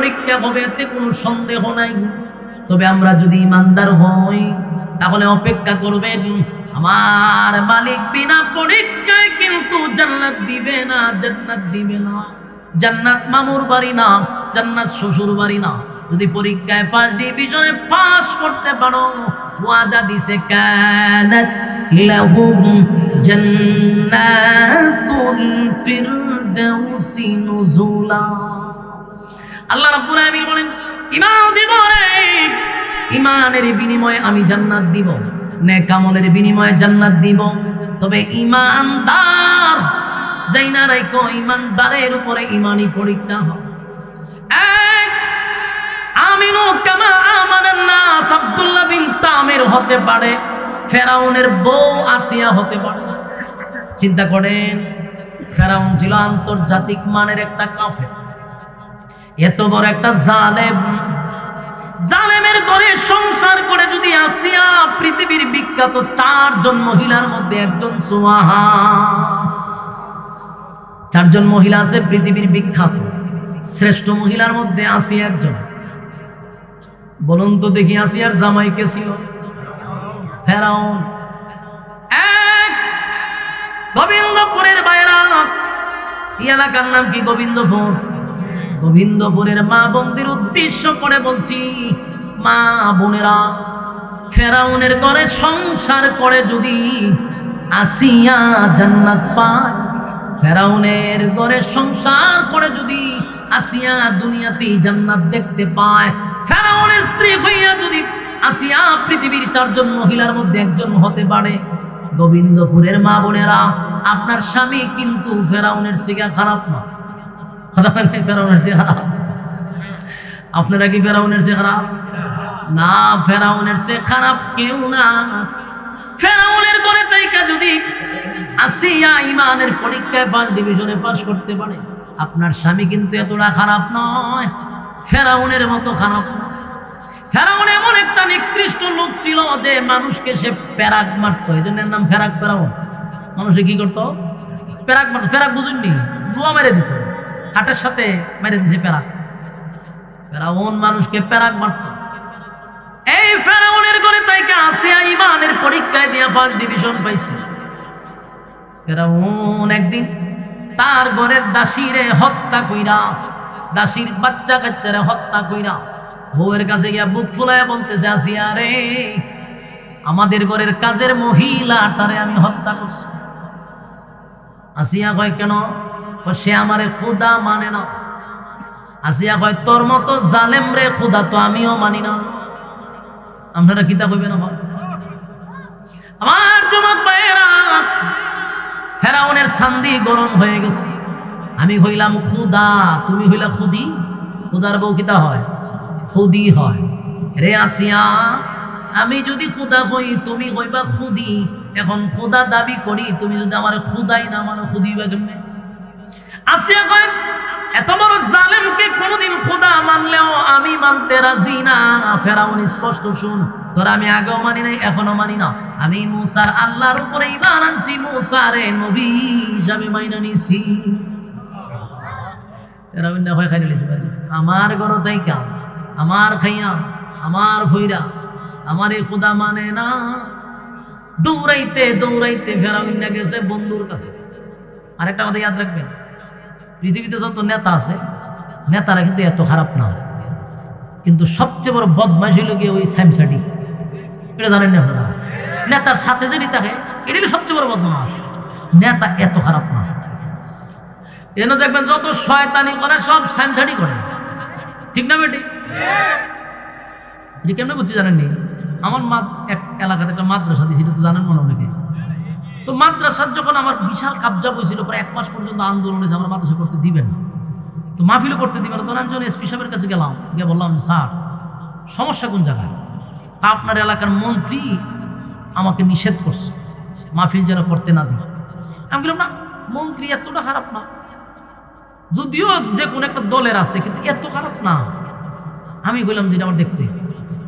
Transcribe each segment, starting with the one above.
পরীক্ষা হবে, এতে কোনো সন্দেহ নাই। তবে আমরা যদি ইমানদার হই তাহলে অপেক্ষা করবেন, আমার মালিক বিনা পরীক্ষায় কিন্তু জান্নাত দিবে না, জান্নাত দিবে না। জান্নাত মামুর বাড়ি না, জান্নাত শ্বশুর বাড়ি না। যদি পরীক্ষায় ফার্স্ট ডিভিশনে পাস করতে পারো, ওয়াদা দিছে কানাত লাহুম জান্নাতুল ফিরদাউসি নুজুলা। আল্লাহ রাব্বুল আলামিন বলেন, ঈমান দিব রে, ঈমানের বিনিময়ে আমি জান্নাত দিব, নেক আমলের বিনিময়ে জান্নাত দিব। তবে ঈমানদার যাই না রাইকো, ঈমানদারের উপরে ঈমানি পরীক্ষা হয়। আমিনু কামা আমানান নাস আব্দুল্লাহ বিন তামির হতে পারে, ফেরাউনের বউ আসিয়া হতে পারে। চিন্তা করেন, ফেরাউন ছিল আন্তর্জাতিক মানের একটা কাফের, এত বড় একটা জালেম। জালেমের ঘরে সংসার করে যদি আসিয়া পৃথিবীর বিখ্যাত 4 জন মহিলার মধ্যে একজন সুয়াহা, 4 জন মহিলা আছে পৃথিবীর বিখ্যাত শ্রেষ্ঠ মহিলার মধ্যে আসিয়া একজন। বলুন তো দেখি, আসিয়ার জামাই কে ছিল? ফেরাউন। এক গোবিন্দপুরের বাইরা, এই এলাকার নাম কি? গোবিন্দপুর। গোবিন্দপুরের মা বোনদের উদ্দেশ্য করে বলছি, মা বোনেরা, ফেরাউনের ঘরে সংসার করে যদি আসিয়া জান্নাত পায়, ফেরাউনের ঘরে সংসার করে যদি আসিয়া দুনিয়াতে জান্নাত দেখতে পায়, ফেরাউনের স্ত্রী হইয়া যদি আসিয়া পৃথিবীর 4 জন মহিলার মধ্যে একজন হতে পারে, গোবিন্দপুরের মা বোনেরা, আপনার স্বামী কিন্তু ফেরাউনের থেকে খারাপ না। ফেরাউনের চেয়ে খারাপ? আপনারা কি ফেরাউনের চেয়ে খারাপ? না, ফেরাউনের চেয়ে খারাপ কেউ না। ফেরাউনের ঘরে তাইকা যদি আসিয়া ঈমানের পরীক্ষায় ফার্স্ট ডিভিশনে পাস করতে পারে, আপনার স্বামী কিন্তু এতটা খারাপ নয়, ফেরাউনের মতো খারাপ না। ফেরাউন এমন একটা নিকৃষ্ট লোক ছিল যে মানুষকে সে প্যারাক মারত, এই জন্য নাম ফেরাক। ফেরাউন মানুষে কি করতো? প্যারাক মারত। ফেরাক বুঝুননি? রুয়া মেরে দিত, কাঠের সাথে মেরে দিছে প্যারাক। ফেরাউন মানুষকে প্যারাক মারত। এই ফেরাউনের ঘরে তাইকা আসিয়া ঈমানের পরীক্ষায় দিয়া ফার্স্ট ডিভিশন পাইছে। ফেরাউন একদিন তার ঘরের দাসীরে হত্যা কইরা, দাসীর বাচ্চা কাচ্চারে হত্যা কইরা বউয়ের কাছে গিয়া বুক ফুলায় বলতেছে, আসিয়া রে, আমাদের ঘরের কাজের মহিলাটারে আমি হত্যা করছি। আসিয়া কয়, কেন? সে আমারে খুদা মানে না। আসিয়া কয়, তোর মতো জালেম রে খুদা তো আমিও মানি না। আপনারা কিতা কইবেন? আমার যুবক ভাইয়েরা, ফেরাউনের সান্দি গরম হয়ে গেছে। আমি হইলাম খুদা, তুমি হইলা খুদি। খুদার বউ কিতা হয়? খুদি হয়। রে আসিয়া, আমি যদি খুদা হই, তুমি হইবা খুদি। এখন খুদা দাবি করি, তুমি যদি আমার খুদাই না মানে খুদিবা কেমনে? আসিয়া কয়, এত বড় জালেমকে কোনদিন খোদা মানলেও আমি মানতে রাজি না। ফেরাউন, স্পষ্ট শুন, তোরা আমি আগেও মানি নাই, এখনো মানি না। আমি মুসার আল্লাহর উপরে ঈমান আনছি, মুসারে নবী হিসাবে মাইনা নিছি। ফেরাউন না হয় খাইলে আমার ঘর তাইকা, আমার খাইয়া, আমার ভইরা, আমারে খোদা মানে না। দৌড়াইতে দৌড়াইতে ফেরাউন না গেছে বন্ধুর কাছে। আরেকটা কথা ইয়াদ রাখবেন, পৃথিবীতে যত নেতা আছে, নেতারা কিন্তু এত খারাপ না, কিন্তু সবচেয়ে বড় বদমাইশ হইল গিয়ে ওই স্যামসাডি। এটা জানেন না আপনারা? নেতার সাথে যদি থাকে, এটাই সবচেয়ে বড় বদমাস। নেতা এত খারাপ না। এন দেখবেন যত শয়তানি করে সব স্যামসাডি করে, ঠিক না বেটি? এটা কেমন বুঝছি জানেননি? আমার এক এলাকাতে একটা মাদ্রাসা দিয়েছিল, তো জানেন মনে অনেকে। তো মাদ্রাসার যখন আমার বিশাল কাবজা হয়েছিল, প্রায় 1 মাস পর্যন্ত আন্দোলন হয়েছে, আমার মাদ্রাসা করতে দিবে না, তো মাহফিলও করতে দিবে না। তখন আমি যখন এসপি সাহেবের কাছে গেলাম, গিয়ে বললাম যে স্যার, সমস্যা কোন জায়গায়? তা আপনার এলাকার মন্ত্রী আমাকে নিষেধ করছে মাহফিল যেন করতে না দিই। আমি বললাম, না, মন্ত্রী এতটা খারাপ না, যদিও যে কোনো একটা দলের আছে, কিন্তু এত খারাপ না। আমি বললাম যেটা আমার দেখতে,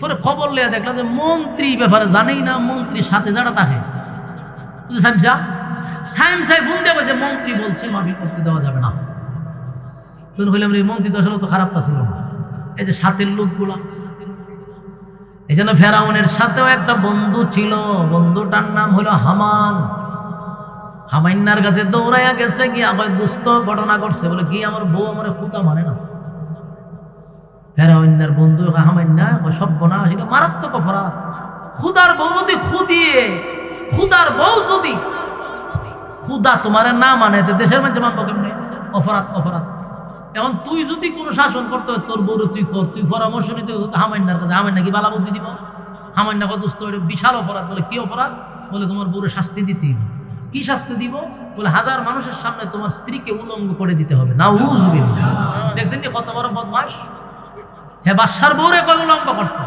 পরে খবর লিয়া দেখলাম যে মন্ত্রী ব্যাপারে জানেই না, মন্ত্রীর সাথে যারা থাকে ফোন দেওয়া হয়েছে, মন্ত্রী বলছে মাহফিল করতে দেওয়া যাবে না। তখন বললাম, মন্ত্রী তো আসলে তো খারাপ ছিল না, এই যে সাথের লোকগুলা। এই জন্য ফেরাউনের সাথেও একটা বন্ধু ছিল, বন্ধুটার নাম হলো হামান। হামাইন্নার কাছে দৌড়াইয়া গেছে, কি আবার দুস্থ ঘটনা করছে, বলে কি আমার বউ আমার খুঁতা মানে না। ফেরাউনের বন্ধু হামাইন্না সভ্যনা, সেটা মারাত্মক অপরাধ। খুদার বউ যদি খুদার বউ যদি খুদা তোমার না মানে, দেশের মধ্যে মানবো কেমনে? অপরাধ অপরাধ। এখন তুই যদি কোনো শাসন করতে হয়, তোর বউরে তুই কর, তুই পরামর্শ নিতে হামাইন্নার কাছে, হামাইন্না কি বালা বুদ্ধি দিব? হামাইন্না কত বিশাল অপরাধ। বলে কি অপরাধ? বলে তোমার বউরে শাস্তি দিতে হবে। কি শাস্তি দিব? বলে হাজার মানুষের সামনে তোমার স্ত্রীকে উলঙ্গ করে দিতে হবে। না দেখছেন কি কত বড় বদমাস? হ্যাঁ, বাদশার বউরে কয় উলঙ্গ করতো।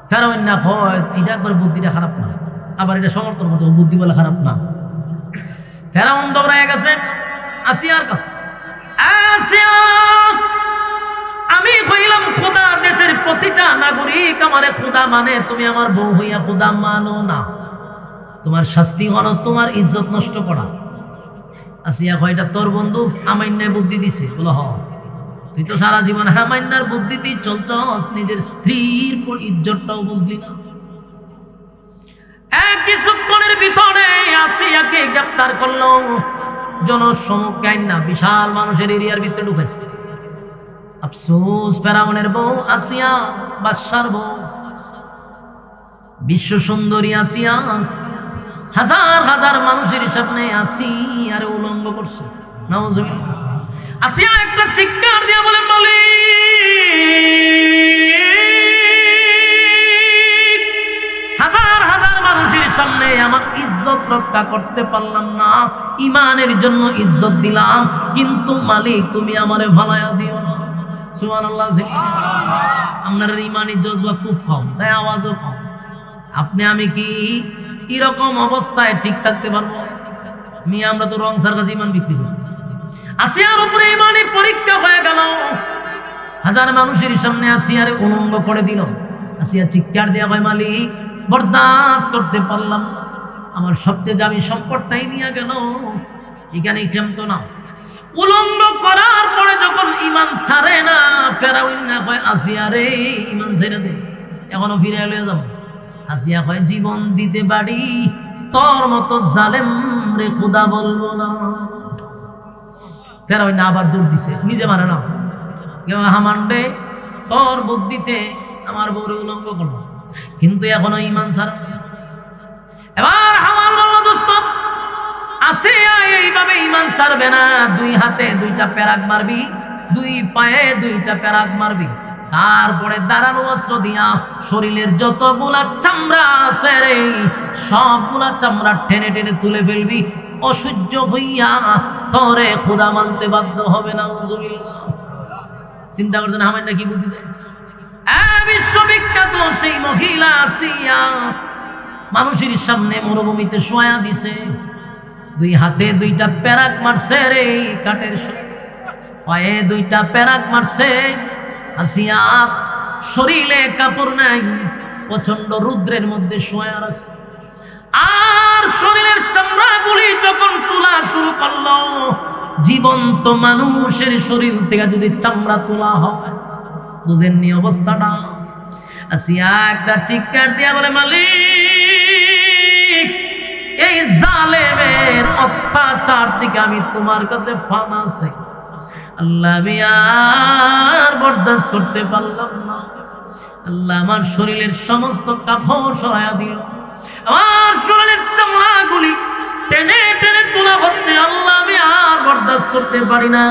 ফেরাউন না হয় এটা একবার বুদ্ধিটা খারাপ না, আবার এটা সমর্থন করছে, বুদ্ধি বলে খারাপ না। ফেরাউন দৌড়ায় গেছে আসিয়ার কাছে। আসিয়া, আমি হইলাম খোদা, দেশের প্রতিটা নাগরিক আমারে খোদা মানে, তুমি আমার বউ হইয়া খোদা মানো না, তোমার শাস্তি হলো তোমার ইজ্জত নষ্ট করা। আসিয়া কয় এটা তোর বন্ধু হামাইন্নায় বুদ্ধি দিছে? বলো হ, তুই তো সারা জীবন হামাইন্নার বুদ্ধিতেই চলছস, নিজের স্ত্রীর ইজ্জতটাও বুঝলি না। কিছুক্ষণের ভিতরে আসিয়াকে গ্রেফতার করলো, জনসম্মুখে আইনা বিশাল মানুষের এরিয়ার ভিতরে ঢুকেছে। আফসোস, ফেরাউনের বউ আসিয়া, বাদশার বউ, বিশ্ব সুন্দরী আসিয়া হাজার হাজার মানুষের সামনে আসিয়ারে উলঙ্গ করছে। নাউজুবিল্লাহ। আসিয়া একটা চিৎকার দিয়া বলে, হাজার হাজার মানুষের সামনে আমার ইজ্জত রক্ষা করতে পারলাম না, ইমানের জন্য ইজ্জত দিলাম, কিন্তু মালিক তুমি আমারে ভালায়া দিও না। সুবহানাল্লাহ। আপনার ইমানি জজবা খুব কম, তাই আওয়াজও কম। আপনি আমি কি এরকম অবস্থায় ঠিক থাকতে পারবো? মিয়া আমরা তো রং সার কাছে ইমান বিক্রি করি। আসিয়ার উপরে ইমানি পরীক্ষা হয়ে গেল, হাজার মানুষের সামনে আসিয়ারে উলঙ্গ করে দিল। আসিয়া চিৎকার দেওয়া হয়, মালিক বরদাস্ত করতে পারলাম না, আমার সবচেয়ে দামি সম্পদটাই নিয়ে গেল, এখানেই ক্ষমতো না। উলঙ্গ করার পরে যখন ইমান ছাড়ে না, ফেরাউন না কয় আসিয়ারে ইমান ছেড়ে দে, এখনো ফিরে এলে যাব। আসিয়া কয় জীবন দিতে পারি, তোর মতো জালেম রে খোদা বলবো না। ফেরাউন আবার দৌড় দিছে, নিজে মারে না, হামান রে তোর বুদ্ধিতে আমার বউরে উলঙ্গ করলো, কিন্তু এখনো ইমান ছাড়া। এবার হামান বলল, দোস্ত আসিয়া এইভাবে ইমান ছাড়বে না, দুই হাতে দুইটা প্যারাক মারবি, দুই পায়ে দুইটা প্যারাক মারবি, তারপরে দাঁড়ানো অস্ত্র দিয়া শরীরের যতগুলা চামড়া আছে রে সবগুলা চামড়া টেনে টেনে তুলে ফেলবি, অসহ্য হইয়া তরে খোদা মানতে বাধ্য হবে না। চিন্তা করছেন হামাইন্না কি বুদ্ধি দেয়? বিশ্ববিখ্যাত সেই মহিলা আসিয়া মানুষের সামনে মরুভূমিতে শোয়া দিছে, দুই হাতে দুইটা প্যারাক মারছে রে কাঠের, পায়ে দুইটা প্যারাক মারছে। আসিয়া শরীরে কাপড় নাই, প্রচন্ড রুদ্রের মধ্যে শোয়া রাখছে, আর শরীরের চামড়াগুলি যখন তোলা শুরু করলো, জীবন্ত মানুষের শরীর থেকে যদি চামড়া তোলা হয়, বুঝেননি অবস্থাটা? আসিয়া একটা চিৎকার দিয়া বলে, মালিক এই জালেমের অত্যাচার থেকে আমি তোমার কাছে ফানা চাই, আল্লাহ আমি আর বরদাস্ত করতে পারলাম না। আল্লাহ আমার শরীরের সমস্ত কাপড় সরাইয়া দিল, আমার শরীরের চামড়াগুলি টেনে টেনে তোলা হচ্ছে, আল্লাহ আমি আর বরদাস্ত করতে পারি না।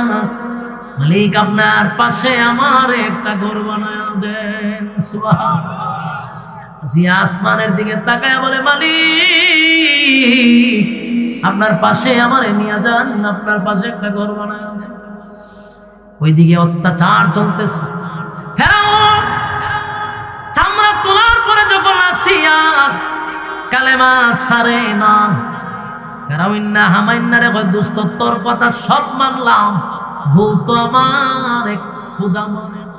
মালিক আপনার পাশে আমার একটা ঘর বানায়া দেন। সুবহানাল্লাহ। আসমানের দিকে তাকায় বলে, মালিক আপনার পাশে আমারে নিয়ে যান, আপনার পাশে একটা ঘর বানায়া দেন। ওইদিকে অত্যাচার চলতেছে। ফেরাউন চামড়া তোলার পরে যখন আসিয়া কালেমা সারে না, ফেরাউন না হামাইন্নারে কয়, দোস্ত তোর কথা সব মানলাম, বউ তো আমার খোদা মানে না।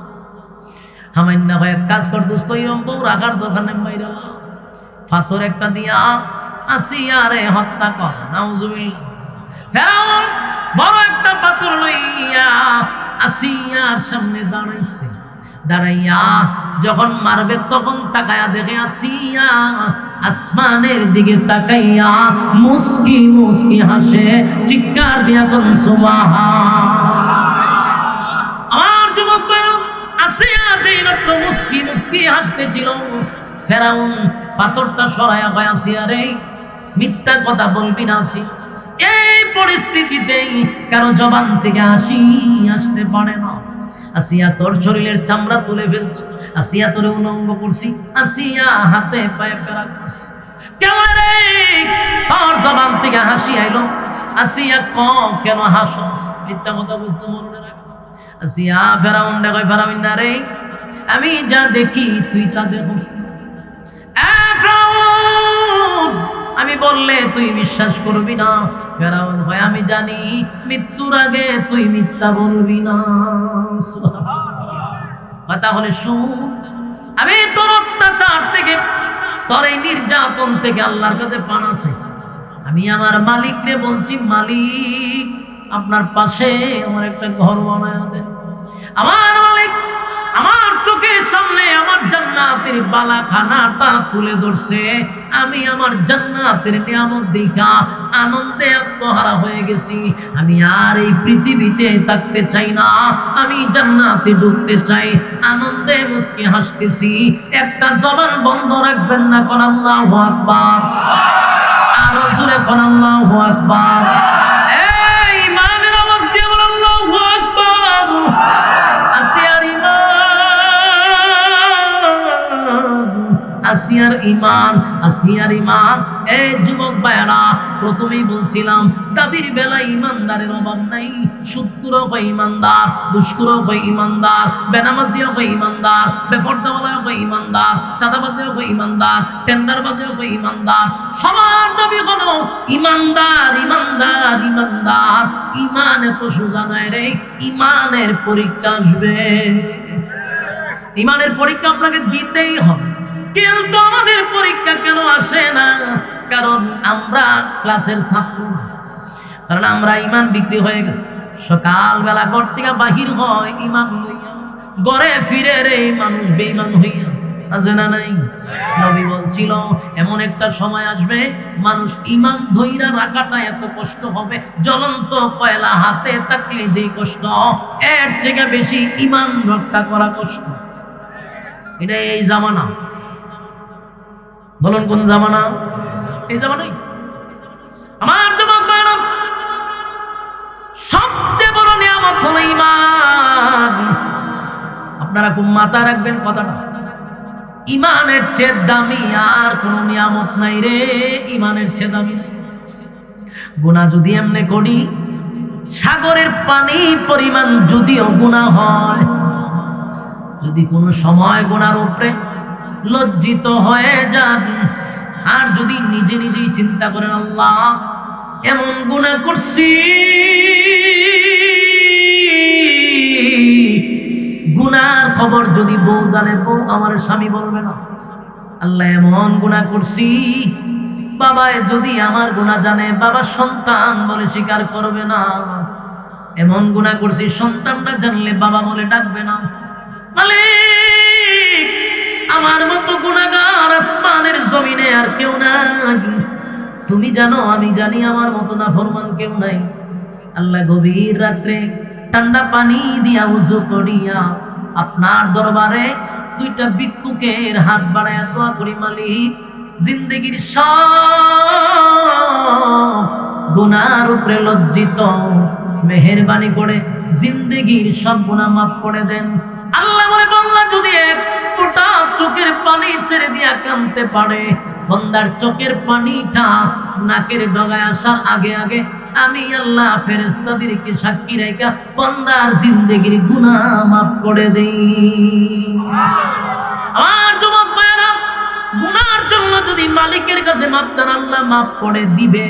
হামাইন্না কয়, এক কাজ কর দোস্ত, এরকম বউ রাখার দরকার নেই, মাইরা ফাতর একটা দিয়া আসিয়ারে হত্যা কর। নাউজুবিল্লাহ। ফেরাউন বড় একটা পাথর লইয়া আসিয়ার সামনে দাঁড়াইছে। দাঁড়াইয়া যখন মারবে তখন তাকায়া দেখে আসিয়া আসমানের দিকে তাকাইয়া মুস্কি মুস্কি হাসে, চিৎকার দিয়া কোন সুবহান। আমার যুবক ভাইরা, আসিয়া যেই মাত্র মুস্কি মুস্কি হাসতেছিল, ফেরাউন পাথরটা সরাইয়া কয়, আসিয়া রে, মিথ্যা কথা বলবি না। আসি এই পরিস্থিতিতেই কারো জবান থেকে হাসি আসতে পারে না। আসিয়া তোর শরীরের চামড়া তুলে ফেলছে, আসিয়া তোরে উলঙ্গ করছি, আসিয়া হাতে পায়ে পেরা করছি, কেমন রে তোর জবান থেকে হাসি আইলো? আসিয়া কেন হাসস? মিথ্যা কথা বুঝতে মনে রাখ। আসিয়া ফেরাউন রে কয়, ফেরাউন না রে, আমি যা দেখি তুই তা দেখছ। আমি বললে তুই বিশ্বাস করবি না। ফেরাউন ভাই, আমি জানি মৃত্যুর আগে তুই মিথ্যা বলবি না। কথা হলে শুন, আমি তোর অত্যাচার থেকে, তোর এই নির্যাতন থেকে আল্লাহর কাছে পানা চাইছি। আমি আমার মালিকরে বলছি, মালিক আপনার পাশে আমার একটা ঘর বানায় দেন। আমার মালিক আমার চোখের সামনে আমার জান্নাতের বালাখানাটা তুলে ধরছে। আমি আমার জান্নাতের নিয়ামত দেখা আনন্দে আত্মহারা হয়ে গেছি। আমি আর এই পৃথিবীতে থাকতে চাই না, আমি জান্নাতে ঢুকতে চাই। আনন্দে মুস্কি হাসতেছি। একটা জবান বন্ধ রাখবেন না, কোন আল্লাহু আকবার। আরো জোরে কোন আল্লাহু আকবার। এই ইমানের আওয়াজ দিয়ে বল আল্লাহু আকবার। আসিয়ার ইমান, আসিয়ার ইমান, আসিয়ার ইমান। এই যুবক ভাইরা, প্রথমেই বলছিলাম দাবির বেলায় ইমানদারের অভাব নাই। সুদখোর হয় ইমানদার, ঘুষখোর হয় ইমানদার, বেনামাজিও হয় ইমানদার, বেপরদাওয়ালাও হয় ইমানদার, চাঁদাবাজিও হয় ইমানদার, টেন্ডারবাজিও হয় ইমানদার। সবার দাবি হলো ইমানদার, ইমানদার, ইমানদার। ইমান এত সোজা নয় রে, ইমানের পরীক্ষা আসবে। ইমানের পরীক্ষা আপনাকে দিতেই হবে। কিন্তু আমাদের পরীক্ষা কেন আসে না? কারণ আমরা ক্লাসের ছাত্র না, কারণ আমরা ইমান বিক্রি হয়ে গেছে। সকালবেলা ঘর থেকে বাহির হয় ইমান লইয়া, ঘরে ফিরে রে মানুষ বেঈমান হইয়া। আছে না নাই? নবী বলছিল এমন একটা সময় আসবে মানুষ ইমান ধইরা রাখাটা এত কষ্ট হবে, জ্বলন্ত কয়লা হাতে থাকলে যেই কষ্ট, এর থেকে বেশি ইমান রক্ষা করা কষ্ট। এটা এই জামানা। বলুন কোন জামানা? এই জামানাই। আমার যুবক ভাইরা, সবচেয়ে বড় নিয়ামত হলো ঈমান। আপনারা খুব মাথায় রাখবেন কথাটা। ঈমানের চেয়ে দামি আর কোন নিয়ামত নাই রে। ঈমানের চেয়ে দামি নাই। গুনাহ যদি এমনি করি, সাগরের পানি পরিমাণ যদিও গুনাহ হয়, যদি কোনো সময় গুনার উপরে লজ্জিত হয়ে যান, আর যদি নিজে নিজেই চিন্তা করেন আল্লাহ এমন গুনাহ করছি, গুনার খবর যদি বউ জানে, বউ আমার স্বামী বলবে না। আল্লাহ এমন গুনাহ করছি, বাবায় যদি আমার গুনাহ জানে, বাবা সন্তান বলে স্বীকার করবে না। এমন গুনাহ করছি, সন্তানরা জানলে বাবা বলে ডাকবে না। মালিক, আমার মতো গুনাহগার আসমানের জমিনে আর কেউ নাই। তুমি জানো, আমি জানি, আমার মতো নাফরমান কেউ নাই। আল্লাহ গভীর রাত্রে ঠান্ডা পানি দিয়া উযু করিয়া আপনার দরবারে দুইটা ভিক্ষুকের হাত বাড়ায়া দোয়া করি, মালিক জিন্দেগীর সব গুনার উপরে লজ্জিত, মেহেরবানি করে জিন্দেগীর সব গুনাহ মাফ করে দেন। আল্লাহ বলে, বান্দা যদি এক ফোঁটা চোখের পানি ছেড়ে দিয়া কাঁদতে পারে, বান্দার চোখের পানিটা নাকের ডগায় আসার আগে আগে আমি আল্লাহ ফেরেশতাদেরকে সাক্ষী রেখে বান্দার জিন্দেগীর গুনাহ মাফ করে দেই। আমার যুবক ভাইরা, গুনার জন্য যদি মালিকের কাছে মাপ চান, আল্লাহ মাফ করে দিবে।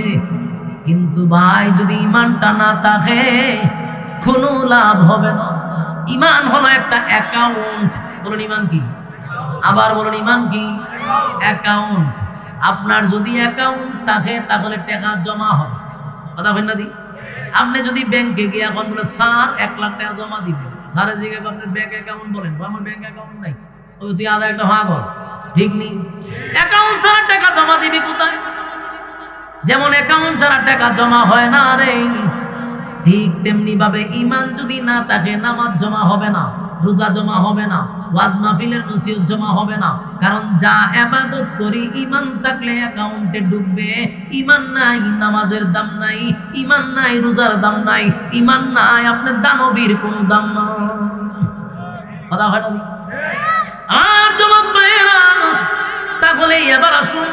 কিন্তু ভাই, যদি ঈমানটা না থাকে কোনো লাভ হবে না। ঈমান হলো একটা অ্যাকাউন্ট। বলুন ঈমান কি? আবার বলুন ঈমান কি? অ্যাকাউন্ট। আপনার যদি অ্যাকাউন্ট থাকে তাহলে টাকা জমা হবে। কথা হয় না দি? আপনি যদি ব্যাংকে গিয়ে এখন বলে স্যার 1 লাখ টাকা জমা দিবেন, স্যারের জিজ্ঞাসা আপনার ব্যাংক অ্যাকাউন্ট বলেন, আমার ব্যাংক অ্যাকাউন্ট নাই, তুই আধা একটা ভাগল, ঠিক নেই। অ্যাকাউন্ট ছাড়া টাকা জমা দিবি কোথায়? যেমন অ্যাকাউন্ট ছাড়া টাকা জমা হয় না রে, ঠিক তেমনি ভাবে ইমান যদি না থাকে নামাজ জমা হবে না, রোজা জমা হবে না, ওয়াজ মাহফিলের নসিহত জমা হবে না। কারণ যা ইবাদত করি ইমান থাকলে অ্যাকাউন্টে ঢুকবে, ইমান নাই নামাজের দাম নাই, ইমান নাই রোজার দাম নাই, ইমান নাই আপনার দানবীর কোনো দাম নাই। কথা হয় না? আর জবাব ভাইরা, তাহলে এবার আসুন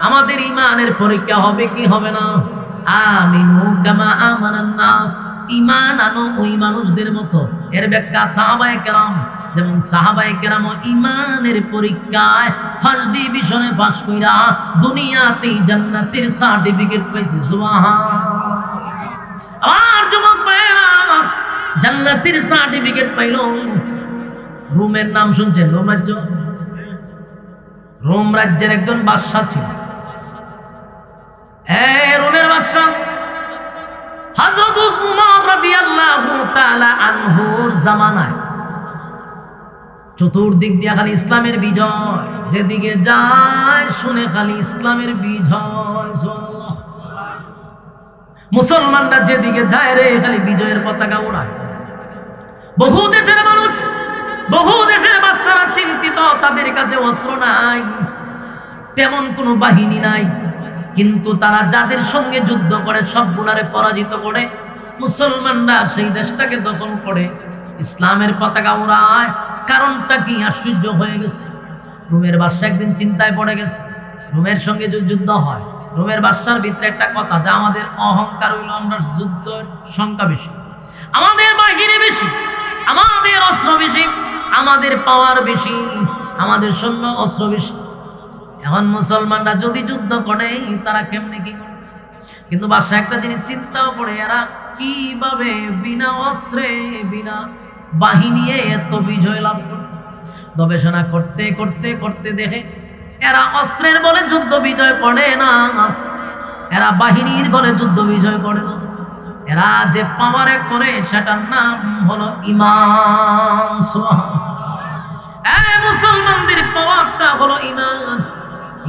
আমাদের ইমানের পরীক্ষা হবে কি হবে না? আমিনু কামা আমানান নাস, ঈমান আনো ওই মানুষদের মতো। এর ব্যাখ্যা সাহাবায়ে কেরাম, যেমন সাহাবায়ে কেরাম ঈমানের পরীক্ষায় ফার্স্ট ডিভিশনে পাস কইরা দুনিয়াতেই জান্নাতের সার্টিফিকেট পাইছে। সুবহানাল্লাহ। আর যুবক ভাইরা, জান্নাতের সার্টিফিকেট পাইল। রোমের নাম শুনছেন? রোম রাজ্য, রোম রাজ্যের একজন বাদশা ছিল। রোমের বাদশা হযরত উমর রাদিয়াল্লাহু তাআলা আনহুর জামানায় চতুর্দিক দিয়ে খালি ইসলামের বিজয়, যেদিকে যায় শুনে খালি ইসলামের বিজয়। সুবহানাল্লাহ। মুসলমানরা যেদিকে যায় রে খালি বিজয়ের পতাকা ওড়ায়। বহু দেশের মানুষ, বহু দেশের বাচ্চারা চিন্তিত, তাদের কাছে অস্ত্র নাই, তেমন কোনো বাহিনী নাই, কিন্তু তারা যাদের সঙ্গে যুদ্ধ করে সবগুলারে পরাজিত করে মুসলমানরা সেই দেশটাকে দখল করে ইসলামের পতাকা উড়ায়। কারণটা কি? আশ্চর্য হয়ে গেছে। রোমের বাদশা একদিন চিন্তায় পড়ে গেছে। রোমের সঙ্গে যদি যুদ্ধ হয়, রোমের বাদশার ভিতরে একটা কথা, যে আমাদের অহংকার হইল আমরা যুদ্ধের সংখ্যা বেশি, আমাদের বাহিনী বেশি, আমাদের অস্ত্র বেশি, আমাদের পাওয়ার বেশি, আমাদের সৈন্য অস্ত্র বেশি। এখন মুসলমানরা যদি যুদ্ধ করে তারা কেমনে কি করে? কিন্তু বাদশা একটা জিনিস চিন্তাও করে, এরা কিভাবে বিনা অস্ত্রে বিনা বাহিনী এত বিজয় লাভ করে। গবেষণা করতে করতে করতে দেখে এরা অস্ত্রের বলে যুদ্ধ বিজয় করে না, এরা বাহিনীর বলে যুদ্ধ বিজয় করে না, এরা যে পাওয়ারে করে সেটার নাম হলো ঈমান। মুসলমানদের পাওয়ারটা হলো ঈমান।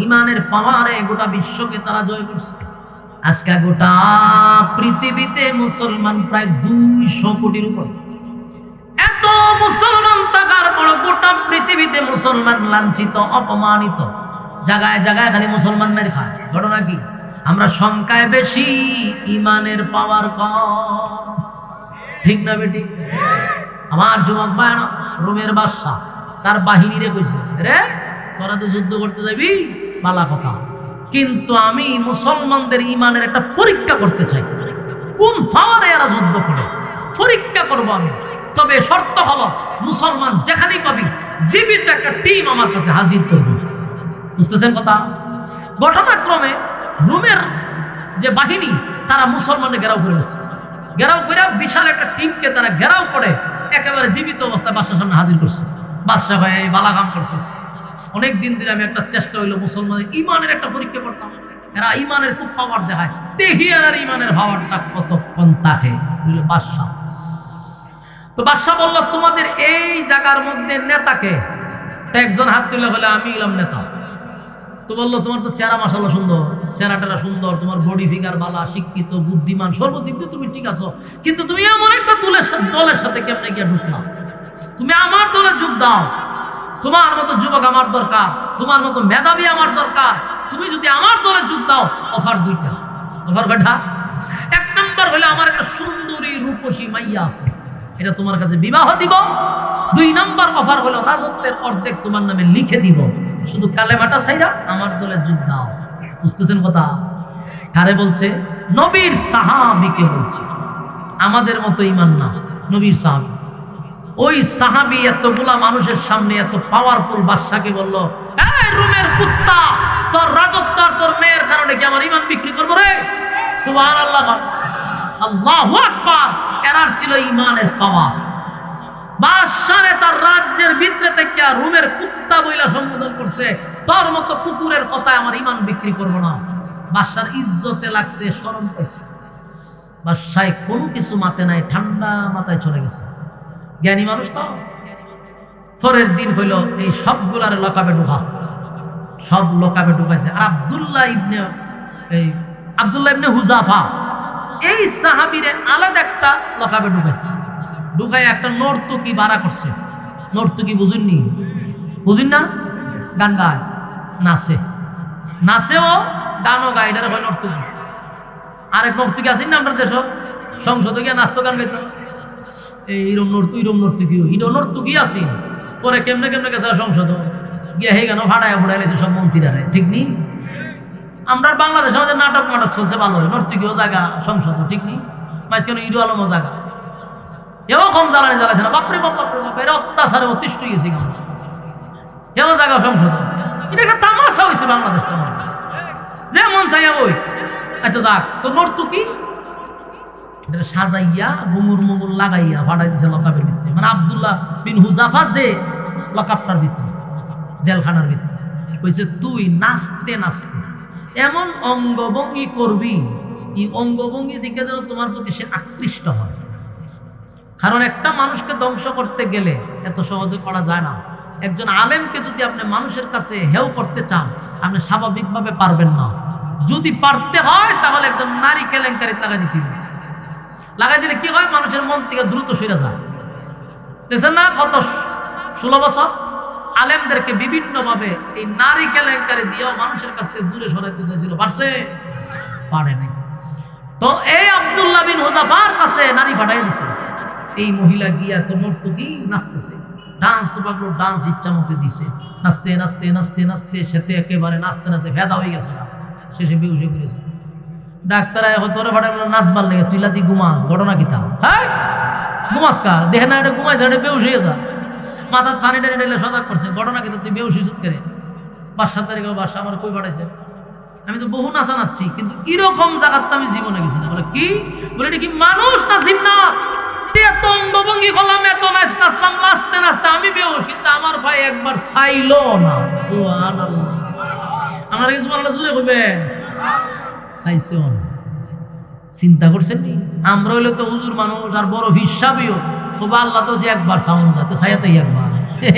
ঈমানের পাওয়ারে গোটা বিশ্বকে তারা জয় করছে। আজকে গোটা পৃথিবীতে মুসলমান প্রায় 200 কোটির উপর। এত মুসলমান থাকার পর গোটা পৃথিবীতে মুসলমান লাঞ্ছিত, অপমানিত, জায়গায় জায়গায় খালি মুসলমান মেরে খায়। ঘটনা কি? আমরা সংখ্যায় বেশি, ঈমানের পাওয়ার কম। ঠিক না বেটি? আমার যুবক ভাইরা, রোমের বাদশা তার বাহিনীরে কইছে, রে তোরা তো যুদ্ধ করতে যাবি, ভালো কথা, কিন্তু আমি মুসলমানদের ঈমানের একটা পরীক্ষা করতে চাই। কোন পাওয়ারে এরা যুদ্ধ করে পরীক্ষা করব আমি। তবে শর্ত হলো মুসলমান যেখানেই পাবি জীবিত একটা টিম আমার কাছে হাজির করবে। বুঝতেছেন কথা? ঘটনাক্রমে রোমের যে বাহিনী তারা মুসলমানদের ঘেরাও করে গেছে। ঘেরাও করে বিশাল একটা টিমকে তারা ঘেরাও করে একেবারে জীবিত অবস্থায় বাদশার সামনে হাজির করছে। বাদশা ভাই এই বালাগাম করছিস, অনেক দিন ধরে আমি একটা চেষ্টা হইলো মুসলমানের ঈমানের একটা পরীক্ষা করতাম। এরা ঈমানের খুব পাওয়ার দেখায়, দেখি আর ঈমানের পাওয়ারটা কতক্ষণ থাকে। বাদশা তো বাদশা বলল, তোমাদের এই জায়গার মধ্যে নেতাকে? একজন হাত তুলে বলে, আমি এলাম নেতা। তো বললো, তোমার তো চেহারা মাশাআল্লাহ সুন্দর, চেহারাটা সুন্দর, তোমার বডি ফিগার বালা, শিক্ষিত, বুদ্ধিমান, সর্বদিক দিয়ে তুমি ঠিক আছো, কিন্তু তুমি এমন একটা দলের সাথে কেমনে গিয়ে ঢুকলাম? তুমি আমার দলে যোগ দাও। তোমার মতো যুবক আমার দরকার, তোমার মতো মেধাবী আমার দরকার। তুমি যদি আমার দলে যোগ দাও, অফার দুইটা। অফার কয়টা? 1 নম্বর হলে আমার একটা সুন্দরী রূপসী মাইয়া আছে, এটা তোমার কাছে বিবাহ দিব। 2 নম্বর অফার হলো রাজত্বের অর্ধেক তোমার নামে লিখে দিব, শুধু কালেমাটা ছাইরা আমার দলে যোগ দাও। বুঝতেছেন কথা? কারে বলছে? নবীর সাহাবীকে বলছে। আমাদের মতো ঈমান না, নবীর সাহাবী। ওই সাহাবী এতগুলা মানুষের সামনে এত পাওয়ারফুল বাদশাকে বলল, এই রোমের কুত্তা, তোর রাজত্ব আর তোর মেয়ের কারণে কি আমার ঈমান বিক্রি করবো রে? সুবহানাল্লাহ, আল্লাহু আকবার। এরার ছিল ঈমানের পাওয়ার। বাদশারে তার রাজ্যের ভিতরে থেকে রোমের কুত্তা বইলা সম্বোধন করছে, তোর মতো কুকুরের কথায় আমার ঈমান বিক্রি করবো না। বাদশার ইজ্জতে লাগছে, শরম পাইছে। বাদশায় কোনো কিছু মাথায় নাই, ঠান্ডা মাথায় চলে গেছে, জ্ঞানী মানুষ তো। পরের দিন হইল এই সবগুলার লকাবে ঢুকা, সব লকাবে ঢুকাইছে। আর আব্দুল্লাহ ইবনে হুজাফা এই সাহাবীরে আলাদা একটা লকাবে ঢুকাইছে, ঢুকাই একটা নর্তকী বাড়া করছে। নর্তকী বুঝুননি? বুঝুন না? গান গায়, নাচে, নাচেও গানও গায়, এটার হয় নর্তকী। আরেক নর্তকী আছেন না আমরা দেশ সংসদে গিয়ে নাচতো, গান গাইতো, এইরম নর্তকী, এটা নর্তকী আছেন। পরে কেমনে কেমনে গেছে সংসদ গিয়ে হে কেন ভাড়ায় ফুড়াইলেছে সব মন্ত্রীরা, ঠিক নেই? আমরা বাংলাদেশে আমাদের নাটক চলছে ভালো, নর্তকীয় জায়গা সংসদ, ঠিক নেই? মাঝখানে হিরো আলমও জায়গা, এও কম জ্বালাইছে না, বাপরে বাপ বাপরে বাপ, এরা অত্যাচারে অতিষ্ঠ গেছি আমরা, এও জায়গা সংসদ। এটা একটা তামাশা হয়েছে বাংলাদেশ, তামাশা, যে মন চাইয়া ওই। আচ্ছা যাক, তো নর্তকী এটা সাজাইয়া গুমুর মুমুর লাগাইয়া ভাড়াই দিছে লকাবের ভিতরে, মানে আব্দুল্লাহ বিন হুজাফা যে লকাবটার ভিতরে, জেলখানার ভিতরে। কইছে তুই নাচতে নাচতে এমন অঙ্গভঙ্গি করবি, এই অঙ্গভঙ্গি দিকে যেন তোমার প্রতি সে আকৃষ্ট হয়। কারণ একটা মানুষকে ধ্বংস করতে গেলে এত সহজে করা যায় না। একজন আলেমকে যদি আপনি মানুষের কাছে হেও করতে চান, আপনি স্বাভাবিকভাবে পারবেন না। যদি পারতে হয় তাহলে একজন নারী কেলেঙ্কারি লাগাই দিতে হবে। লাগাই দিলে কি হয়, মানুষের মন থেকে দ্রুত সরে যায়। দেখছেন না, গত 16 বছর আলেমদেরকে বিভিন্নভাবে এই নারী কেলেঙ্কারি দিয়েও মানুষের কাছ থেকে দূরে সরাইতে চাইছিল, পারছে? পারে নাই। তো এই আব্দুল্লাহ বিন হুজাফার কাছে নারী পাঠাই দিছে। এই মহিলা গিয়া তো নর্তকী নাচতেছে, ডান্স তো পাগলো, ডান্স ইচ্ছা মতো দিছে, নাচতে নাচতে নাচতে নাচতে সেতে একেবারে নাচতে নাচতে ভেদা হয়ে গেছে, শেষে বেউস হয়ে পড়েছে। ডাক্তার তোরে ভাড়া নাচবার লেগে তুই লাতি ঘুমাস, ঘটনা কি তা? হ্যাঁ ঘুমাস কা দেখে না, এটা ঘুমাইছে, এটা বেউস হয়ে যা, মাথার থানি টানি ডাইলে সজাগ করছে, ঘটনা কি তুই বেউস হইছ করে? 5-7 তারিখে বাসা আমার কই পাঠাইছে, আমি তো বহু নাচা নাচছি, কিন্তু এরকম জায়গার তো আমি জীবনে গেছি না। বলে কি? বলে এটা কি মানুষ না জিন্নাত? এত অঙ্গভঙ্গি করলাম, এত নাচতাম, নাচতে নাচতে আমি বেউস, কিন্তু আমার ভাই একবার চাইল না। সুবহানাল্লাহ, আমার কিছু আল্লাহ জুড়ে কইবে চাইছেও না। চিন্তা করছেন নি? আমরা হইলে তো হুজুর মানুষ আর বড় হিসাবিও তবে আল্লাহ তো যে একবার সাউন্ড যাতে ছায়াতেই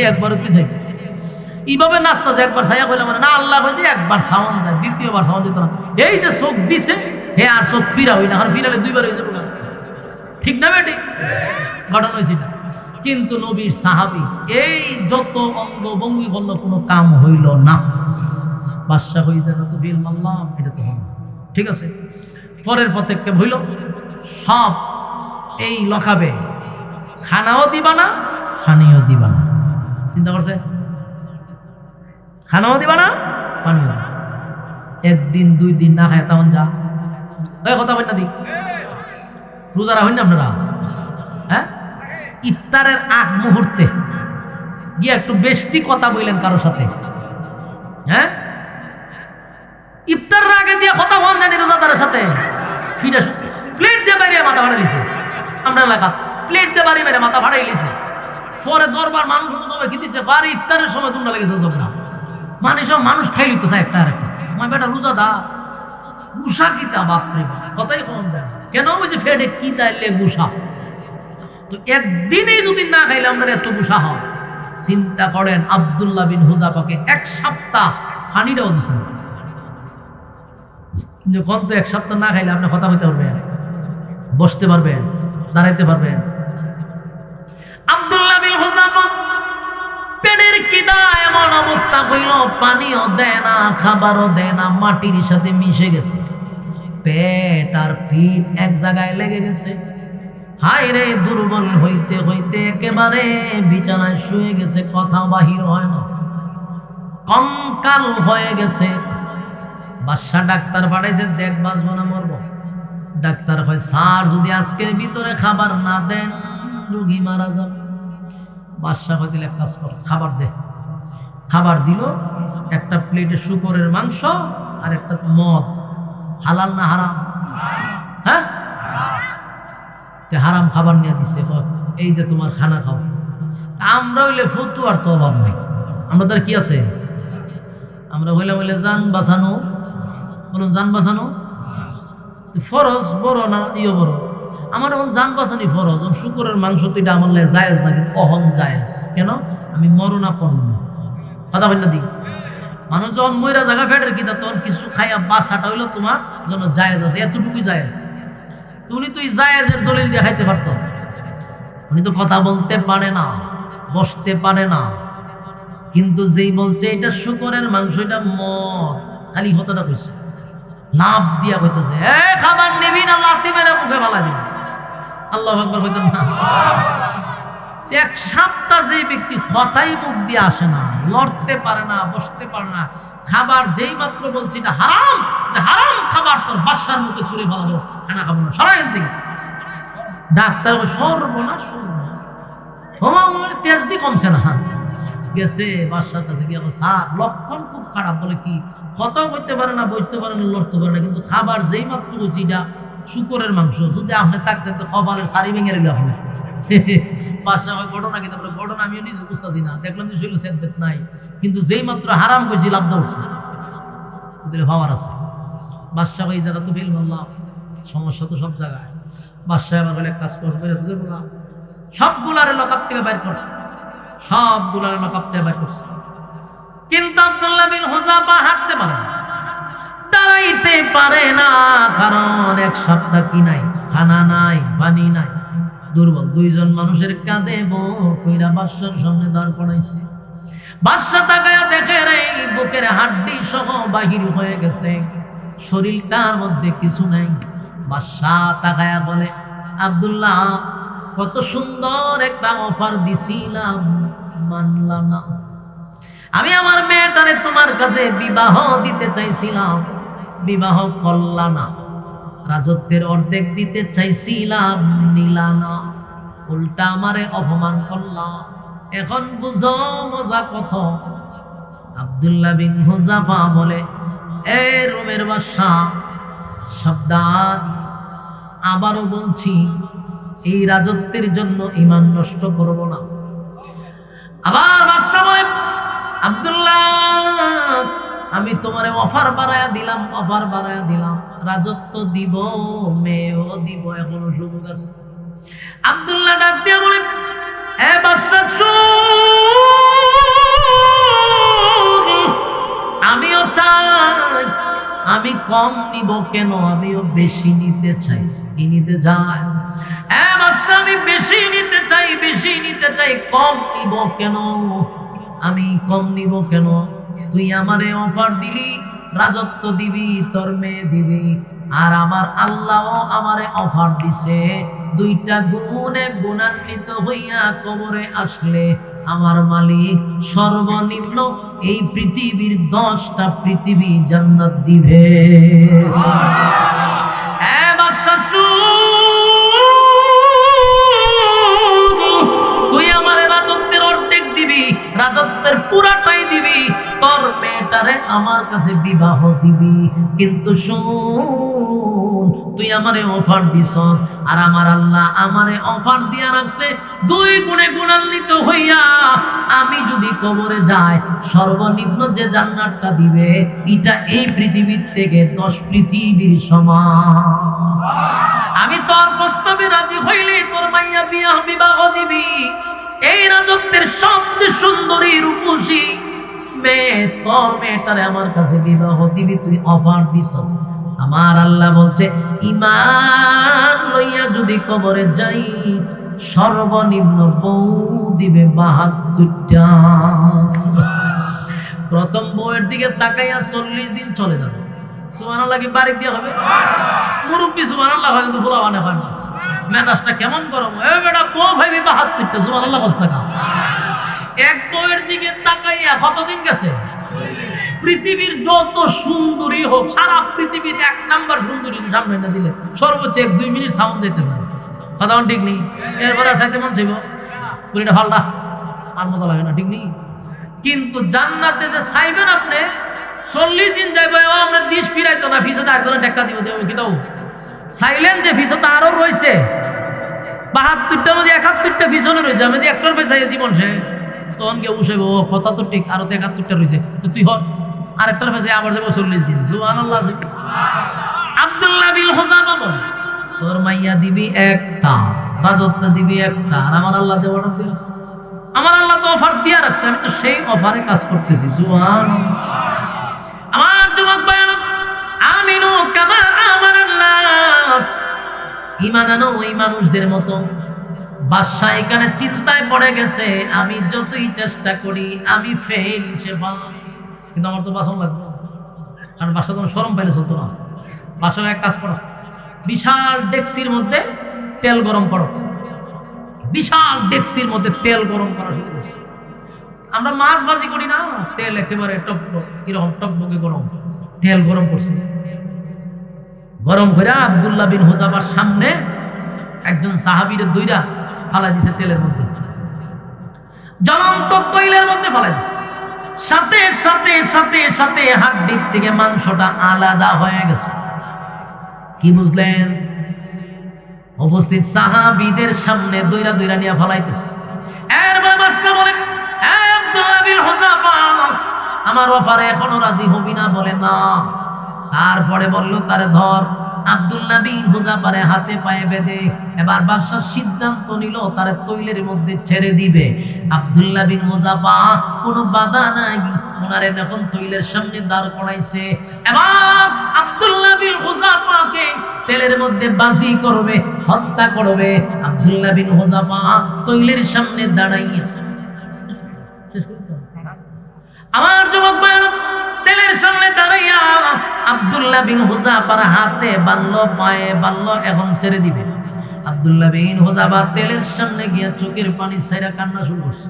একবার কি চাইছে এইভাবে নাস্তা যে একবার ছায়া কইলাম মানে না, আল্লাহ যে একবার সাউন্ড যায়, দ্বিতীয়বার সাউন্ড দিত না। এই যে চোখ দিছে হে আর চোখ ফিরা হই না, আর ফিরালে 2বার হয়ে যাবে, ঠিক না বেটি? ঘটনা হয়েছিল। কিন্তু নবীর সাহাবী এই যত অঙ্গভঙ্গি করলো কোনো কাম হইল না। বাদশা হয়ে যায় তো বিল মানলাম, এটা তো হল, ঠিক আছে। পরের পদক্ষেপ হইল সব এই লকাবে খানাও দিবা না, পানিও দিবা না। চিন্তা করছে, খানাও দিবা না, পানিও দিবা। 1 দিন 2 দিন না খায় তখন যা ওই কথা হই না, দিক রোজা রাখেন না আপনারা? হ্যাঁ, ইফতারের আগ মুহূর্তে গিয়ে একটু বেশি কথা বললেন কারোর সাথে, হ্যাঁ, ইফতার আগে দিয়ে কথা বল জানি রোজাদারের সাথে, ফিরে প্লেট দিয়ে বাইরে মাথা ভাড়া লিছে। আমরা এলাকা প্লেট দিয়ে বাড়ি মেরে মাথা ভাড়াই লিছে। পরে দরবার মানুষ অনুযায়ী কি দিচ্ছে, বাড়ি ইফতারের সময় তোমরা লেগেছে সব না, মানুষ খাইলি তো একটা আর একটা। আমার বেটা রোজাদা গুসা কিতা, বাপরে কথাই কম দেয় কেন, ওই যে ফেডে কি তাইলে গুসা। তো একদিনেই যদি না খাইলে আমরা এত গুসা হয়। চিন্তা করেন আব্দুল্লাহ বিন হুজাফাকে 1 সপ্তাহ পানিটাও দিচ্ছেন। যখন তো 1 সপ্তাহ না খাইলে আপনি কথা বলতে পারবেন, বসতে পারবেন, দাঁড়াইতে পারবেন। আব্দুল্লাহ বিন হুজাফা পেটের কিদা এমন অবস্থা হইল, পানিও দেয় না, খাবারও দেয় না, মাটির সাথে মিশে গেছে। পেট আর পিঠ এক জায়গায় লেগে গেছে। হায় রে, দুর্বল হইতে হইতে একেবারে বিছানায় শুয়ে গেছে, কথা বাহির হয় না, কঙ্কাল হয়ে গেছে। বাদশা ডাক্তার পাঠাইছে, দেখ বাঁচবো না মরবো। ডাক্তার কয় স্যার যদি আজকের ভিতরে খাবার না দেন রোগী মারা যাবে। বাদশা কয় দিলে এক কাজ কর, খাবার দে। খাবার দিল, একটা প্লেটে শুকরের মাংস আর একটা মদ। হালাল না হারাম? হ্যাঁ, হারাম খাবার নিয়ে দিছে, এই যে তোমার খানা খাও। আমরা হইলে ফতুয়ার তো অভাব নাই, আমরা তার কি আছে, আমরা হইলে বলে জান বাঁচানো, বলুন জান বাঁচানো। ফরজ বড় না বড়? আমার এখন জান বাঁচানি ফরজ, শুকরের মাংস তো এটা আমার লাগে জায়েজ না, কিন্তু অহন জায়েজ। কেন? আমি মরণাপন্ন, কথা বল না দি। মানুষ যখন ময়রা জায়গা ফেটের কিনা তখন কিছু খাইয়া বাঁচাটা হইলো তোমার জন্য জায়েজ আছে, এতটুকুই জায়েজ। উনি তো এই জায়েজের দলিল দিয়ে খাইতে পারত। উনি তো কথা বলতে পারে না, বসতে পারে না, কিন্তু যেই বলছে এটা শুকরের মাংস, এটা মর, খালি কথাটা কইছে, লাভ দিয়া কইতেছে খাবার নিবি না লাথি মেরে মুখে ফালা দিবি। আল্লাহু আকবার কইতেন না? এক সপ্তাহ যে ব্যক্তি কথাই মুখ দিয়ে আসে না, লড়তে পারে না, বসতে পারে না, খাবার যেই মাত্র বলছি না হারাম, যে হারাম খাবার তোর বাসার মুখে ছুঁড়ে ফেলাবো, খানা খাবো না, সরাই এখান থেকে। ডাক্তার সর্বনাশ, তেজ দিয়ে কমছে না, গেছে বাসার কাছে গিয়ে স্যার লক্ষণ খুব খারাপ। বলে কি? কথাও করতে পারে না, বইতে পারে না, লড়তে পারে না, কিন্তু খাবার যেই মাত্র বলছি এটা শুকরের মাংস, যদি আপনি থাকতেন তো কপালের সারি ভেঙে গেল আপনি। বাসা হয় ঘটনা, কিন্তু ঘটনা আমিও নিজে বুঝতেছি না, দেখলাম যে শরীর সেদবেদ নাই, কিন্তু যেই মাত্র হারাম কইছি লাভ ধরছে, ভাবার আছে। বাদশাহ এই জায়গা তো ফেল বললাম, সমস্যা তো সব জায়গায়। বাদশাহ আবার বলে এক কাজ করবে, সবগুলার লকআপ থেকে বাইর কর, সবগুলার লকআপ থেকে বাইর করছে। কিন্তু আব্দুল্লাহ বিন হুযাফা হাঁটতে পারে না, দাঁড়াইতে পারে না, কারণ এক সপ্তাহ কি নাই, খানা নাই, পানি নাই, দুর্বল। দুইজন মানুষের কাঁধে বউ কইরা বাদশার সামনে দাঁড় করাইছে। বাদশা তাকায়া দেখে রে বুকের হাড্ডি সহ বাহির হয়ে গেছে, শরীরটার মধ্যে কিছু নাই। বাদশা তাকায়া বলে, আব্দুল্লাহ কত সুন্দর একটা অফার দিছিলাম, মানলা না। আমি আমার মেয়েটারে তোমার কাছে বিবাহ দিতে চাইছিলাম, বিবাহ করলা না। রাজত্বের অর্ধেক দিতে চাইছিলাম, নিলা না, উল্টা আমারে অপমান করলা। এখন বুঝো মজা কত। আব্দুল্লাহ বিন হুযাফা বলে, এ রোমের বাদশা, সাবধান, আবারও বলছি এই রাজত্বের জন্য ঈমান নষ্ট করব না। আবার বাদশা বলে, আব্দুল্লাহ আমি তোমারে অফার বাড়ায়া দিলাম, অফার বাড়ায়া দিলাম, রাজত্ব দিব, মেয়েও দিব, এখনো সুযোগ আছে। আব্দুল্লাহ ডাক দিয়ে বলে, এ বাদশা আমিও চাই, আমি কম নিব কেন, আমিও বেশি নিতে চাই। কি নিতে চাই? এ বাদশা আমি বেশি নিতে চাই, বেশি নিতে চাই, কম নিব কেন, আমি কম নিব কেন? তুই আমারে অফার দিলি, রাজত্ব দিবি, তোর মেয়ে দিবি, আর আমার আল্লাহ আমারে অফার দিছে দুইটা গুণে গুণান্বিত হইয়া কবরে আসলে আমার মালিক সর্বনিম্ন এই পৃথিবীর 10টা পৃথিবী জান্নাত দিবে। তুই আমারে রাজত্বের অর্ধেক দিবি, রাজত্বের পুরাটাই দিবি, তোর মেয়েটারে আমার কাছে বিবাহ দিবি, কিন্তু শুন তুই আমারে অফার দিস, আর আমার আল্লাহ আমারে অফার দিয়া রাখছে 2 গুণে গুণান্বিত হইয়া আমি যদি কবরে যাই সর্বনিম্ন যে জান্নাতটা দিবে এটা এই পৃথিবীর থেকে 10 পৃথিবীর সমান। আমি তোর প্রস্তাবে রাজি হইলে তোর মাইয়া বিবাহ দিবি, এই রাজত্বের সবচেয়ে সুন্দরী রূপসী মেয়ে, তোর মেয়েটারে আমার কাছে বিবাহ দিবি, তুই অফার দিছস। আমার আল্লাহ বলছে ঈমান লইয়া যদি কবরে যাই সর্বনিম্ন বউ দিবে 72টা। প্রথম বউয়ের দিকে তাকাইয়া 40 দিন চলে যাবে। সুবহানাল্লাহ কি বাড়ি দিয়ে হবে? মুরব্বী সুবহানাল্লাহ হয়, কিন্তু বলা মানে হয় না। মেজাজটা কেমন গরম, এ বেটা বউ ভাইবি 72টা, সুবহানাল্লাহ কষ্ট টাকা। এক বউয়ের দিকে তাকাইয়া কতদিন গেছে? পৃথিবীর যত সুন্দরী হোক, সারা পৃথিবীর 1 নাম্বার সুন্দরী সামনে না দিলে সর্বোচ্চ 1-2 মিনিট সাউন্ড দিতে পারে, কথা ঠিক নেই। এরপরে চাইতে মন চাইব পুরিটা ফালটা, আর মতো লাগে না, ঠিক নেই। কিন্তু জান্নাতে যে চাইবেন আপনি 40 দিন যাইব, আমরা দিশ ফিরাইতো না, ফিসতে একজনের টেক্কা দিব দেব কি দাও চাইলেন যে ফিসতে আরো রয়েছে 72টার মধ্যে 71টা ফিসনে রয়েছে, আমি যদি একটার পয়সা জীবন শেষ, তখন কেউ বসে কথা তো ঠিক, আরো তো 71টা রয়েছে, তো তুই হর আরেকটার পয়সা আবার যাবো 40 দিন। সুবহানাল্লাহ। আব্দুল্লাহ বিন হুযাফা বলে, তোর মাইয়া দিবি একটা, রাজত্ব দিবি একটা, আর আমার আল্লাহ দেওয়ার দিয়েছে। আমার আল্লাহ তো অফার দিয়া রাখছে, আমি তো সেই অফারে কাজ করতেছি। সুবহানাল্লাহ। আমার যুবক ভাইরা, আমিনু কামা আমানান নাস, ঈমান আনো ওই মানুষদের মতো। বাদশা এখানে চিন্তায় পড়ে গেছে, আমি যতই চেষ্টা করি আমি ফেল, সে পাস, কিন্তু আমার তো বাসন লাগবে, কারণ বাসা তো শরম পাইলে চলতো না। বাসায় এক কাজ করো, বিশাল ডেক্সির মধ্যে তেল গরম করো, বিশাল ডেক্সির মধ্যে তেল গরম করা শুরু করছে। আমরা মাছ ভাজি করি না, তেল একেবারে টকবক, এরকম টকবকে গরম, তেল গরম করছে। গরম করে আব্দুল্লাহ বিন হুযাফার সামনে একজন সাহাবীরে দুইরা ফালাই দিছে তেলের মধ্যে, জ্বলন্ত তৈলের মধ্যে ফালাই দিছে। সাথে সাথে সাথে সাথে হাড্ডির থেকে মাংসটা আলাদা হয়ে গেছে। কি বুঝলেন? উপস্থিত সাহাবীদের সামনে দুইরা দুইরা নিয়ে ফালাইতেছে। এরপর বাদশা বলেন, এই আব্দুল্লাহ বিন হুযাফা, আমার অফারে এখনো রাজি হবি না? বলে না। তারপরে বলল, তারে ধর। আব্দুল্লাহ বিন হুযাফারে হাতে পায়ে বেঁধে এবার বাদশা সিদ্ধান্ত নিল তারে তৈলের মধ্যে ছেড়ে দিবে। আব্দুল্লাহ বিন হুযাফা কোনো বাধা নাই, ওনারে এখন তৈলের সামনে দাঁড় করাইছে। এবার আব্দুল্লাহ বিন হুযাফাকে তেলের মধ্যে বাজি করবে, হত্যা করবে। আব্দুল্লাহ বিন হুযাফা তৈলের সামনে দাঁড়াইয়া, আমার যুবক ভাইরা, তেলের সামনে দাঁড়াইয়া আব্দুল্লাহ বিন হুযাফার হাতে বানলো, পায়ে বানলো, এখন ছেড়ে দিবে। আব্দুল্লাহ বিন হুযাফা তেলের সামনে গিয়া চোখের পানি ছাইরা কান্না শুরু করছে।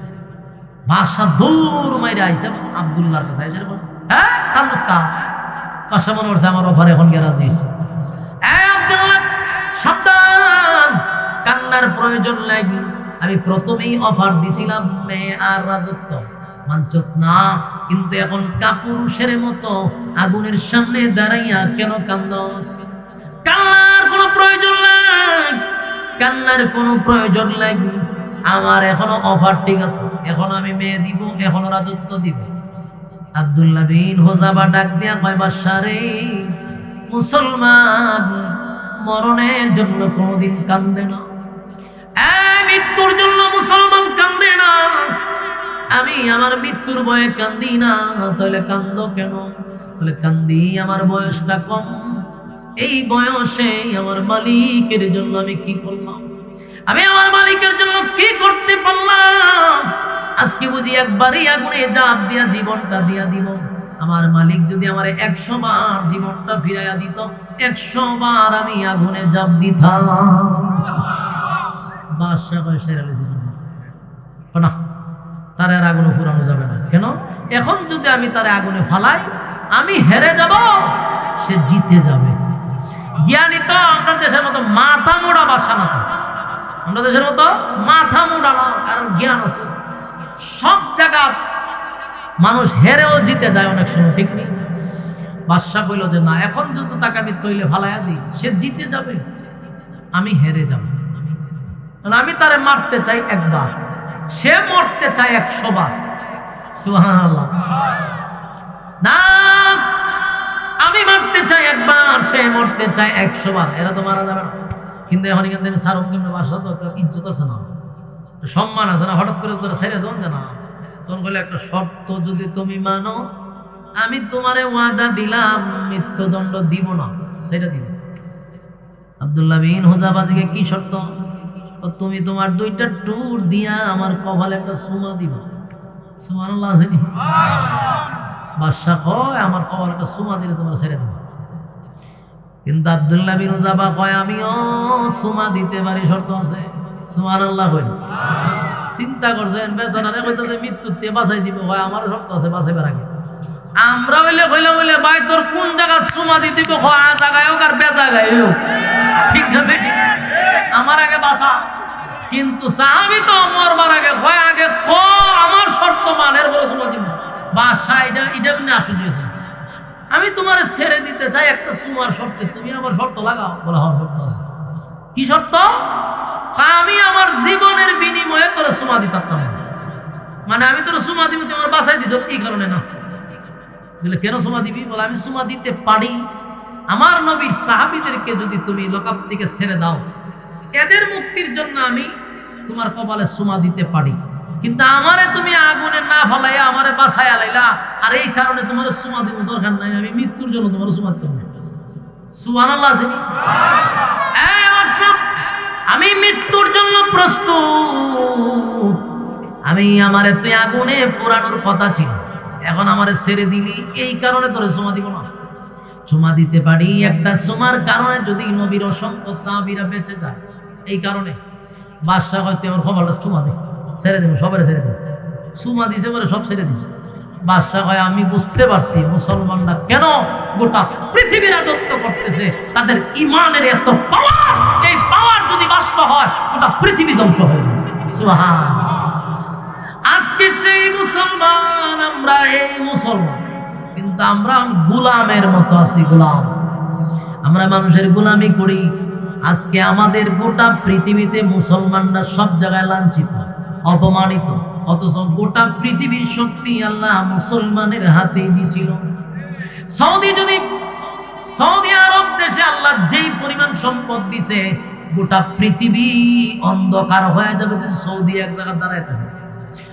বাদশা দৌড় মাইরা আইছে আব্দুল্লাহর কাছে, আইছে, হ্যাঁ কান্দস কা? বাদশা মনে করছে আমার অফার এখন গিয়ে রাজি হইছে। এই আব্দুল্লাহ, সাবধান, কান্নার প্রয়োজন নাই। আমি প্রথমেই অফার দিছিলাম মেয়ে আর রাজত্ব, মানচত না, কিন্তু এখন কাপুরুষের মতো আগুনের সামনে দাঁড়াইয়া কেন কান্দস? কান্নার কোনো প্রয়োজন নাই, কান্নার কোনো প্রয়োজন নাই। আমার এখনো অফার ঠিক আছে, এখন আমি মেয়ে দিব, এখনো রাজত্ব দিব। আব্দুল্লাহ বিন হুযাফা ডাক দিয়া কয়, বাদশা রে, মুসলমান মরণের জন্য কোনোদিন কান্দে না, মৃত্যুর জন্য মুসলমান কান্দে না। আমি আমার মৃত্যুর ভয়ে কান্দি না, তাহলে কান্দ কেন? তাহলে কান্দি আমার বয়সটা কম, এই বয়সে আমার মালিকের জন্য আমি কি করলাম? আমি আমার মালিকের জন্য কি করতে পারলাম? আজকে বুঝি একবারই আগুনে জাপ দিয়া জীবনটা দিয়া দিব। আমার মালিক যদি আমার 100 বার জীবনটা ফিরাইয়া দিত, 100 বার আমি আগুনে জাপ দিতাম। বাদশা পয়সায় না, তার আর আগুনে পুরানো যাবে না। কেন? এখন যদি আমি তার আগুনে ফালাই, আমি হেরে যাব, সে জিতে যাবে। জ্ঞানী তো আমরা দেশের মতো মাথা মোড়া বাদশা না, তো আমরা দেশের মতো মাথা মোড়া না, কারণ জ্ঞান আছে। সব জায়গা মানুষ হেরেও জিতে যায় অনেক সময়, ঠিক নেই? বাদশা বলল যে না, এখন যদি তাকে আমি তৈলে ফালাইয়া দিই, সে জিতে যাবে, আমি হেরে যাব। আমি তারে মারতে চাই একবার, সে মরতে চায় 100 বার। সুবহানাল্লাহ। না, আমি মারতে চাই একবার, সে মরতে চায় 100 বার। এরা তো মারা যাবে না। কিন্তু এখন এখান থেকে সারুম কেমন বাসা, তো একটা ইজ্জত আছে না, সম্মান আছে না। হঠাৎ করে তোরা ছাইরা দেন না, তখন বলে একটা শর্ত যদি তুমি মানো, আমি তোমারে ওয়াদা দিলাম মৃত্যুদণ্ড দিব না, সেটা দিব। আব্দুল্লাহ বিন হুযাফাকে কি শর্ত? তুমি তোমার 2টা টুর দিয়া আমার কপালে একটা সুমা দিবা। সুবহানাল্লাহ জানি। বাদশা কয়, আমার কপালে একটা সুমা দিলে তোমার ছেড়ে দেব। কিন্তু আব্দুল্লাহ বিন হুযাফা কয়, আমিও সুমা দিতে পারি, শর্ত আছে। সুবহানাল্লাহ কই। চিন্তা করছেন, বেচারারে কইতাছে মৃত্যুতে বাঁচাই দিব, হয় আমার শর্ত আছে বাঁচাইবার আগে। আমরা হইলে কইলাম, বলে ভাই তোর কোন জায়গা সুমা দিতে দিব, আ জায়গায় হোক আর বে জায়গায় হোক, ঠিক না বেটি? আমার আগে বাঁচা। কিন্তু সাহাবী তো মরবার আগে হয়, আগে ক আমার শর্ত মানের বলে সুমা দিব। বাদশা এটা আসু দিয়েছে, আমি তোমার ছেড়ে দিতে চাই একটা সুমার শর্তে, তুমি আমার শর্ত লাগাও। বলে হ্যাঁ, শর্ত আছে। কি শর্ত? আমি আমার জীবনের বিনিময়ে তোর সুমা দিতাম, মানে আমি তোর সুমা দিব, তোমার বাঁচাই দিছ, এই কারণে না। বলে কেন সুমা দিবি? বলে আমি সুমা দিতে পারি, আমার নবীর সাহাবীদেরকে যদি তুমি লকআপ থেকে ছেড়ে দাও, এদের মুক্তির জন্য আমি তোমার কপালে সুমা দিতে পারি, কিন্তু আমারে তুমি আগুনে না ফালাইয়া আমারে বাঁচাইয়া লাইলা, আর এই কারণে তোমার সুমা দিব দরকার নাই, আমি মৃত্যুর জন্য তোমার সুমা দেব না। সুবহানাল্লাহ। আমি মৃত্যুর জন্য প্রস্তুত। আমি আমারে তুই আগুনে পোড়ানোর কথা ছিল, এখন আমারে ছেড়ে দিলি, এই কারণে তোরে সুমা দিব না। চুমা দিতে পারি, একটা সুমার কারণে যদি নবীর অসংখ্য সাহাবীরা বেঁচে যায়, এই কারণে বাদশা হয়তো আমার খবরটা চুমা দে, ছেড়ে দেবো, সবাই ছেড়ে দেবো। চুমা দিছে বলে সব ছেড়ে দিছে। বাদশা হয় আমি বুঝতে পারছি মুসলমানরা কেন গোটা পৃথিবী রাজত্ব করতেছে, তাদের ইমানের এত পাওয়ার, এই পাওয়ার যদি বাস্তব হয় গোটা পৃথিবী ধ্বংস হয়ে যাবে। সুবহানাল্লাহ। আজকে সেই মুসলমান, আমরা এই মুসলমান, কিন্তু আমরা গোলামের মতো আছি, গোলাম। আমরা মানুষের গোলামি করি। আজকে আমাদের গোটা পৃথিবীতে মুসলমানরা সব জায়গায় লাঞ্ছিত, অপমানিত, অথচ গোটা পৃথিবীর শক্তি আল্লাহ মুসলমানের হাতেই দিছিল। সৌদি আরব দেশে আল্লাহ যেই পরিমাণ সম্পদ দিছে, গোটা পৃথিবী অন্ধকার হয়ে যাবে যদি সৌদি এক জায়গায় দাঁড়ায় থাকে।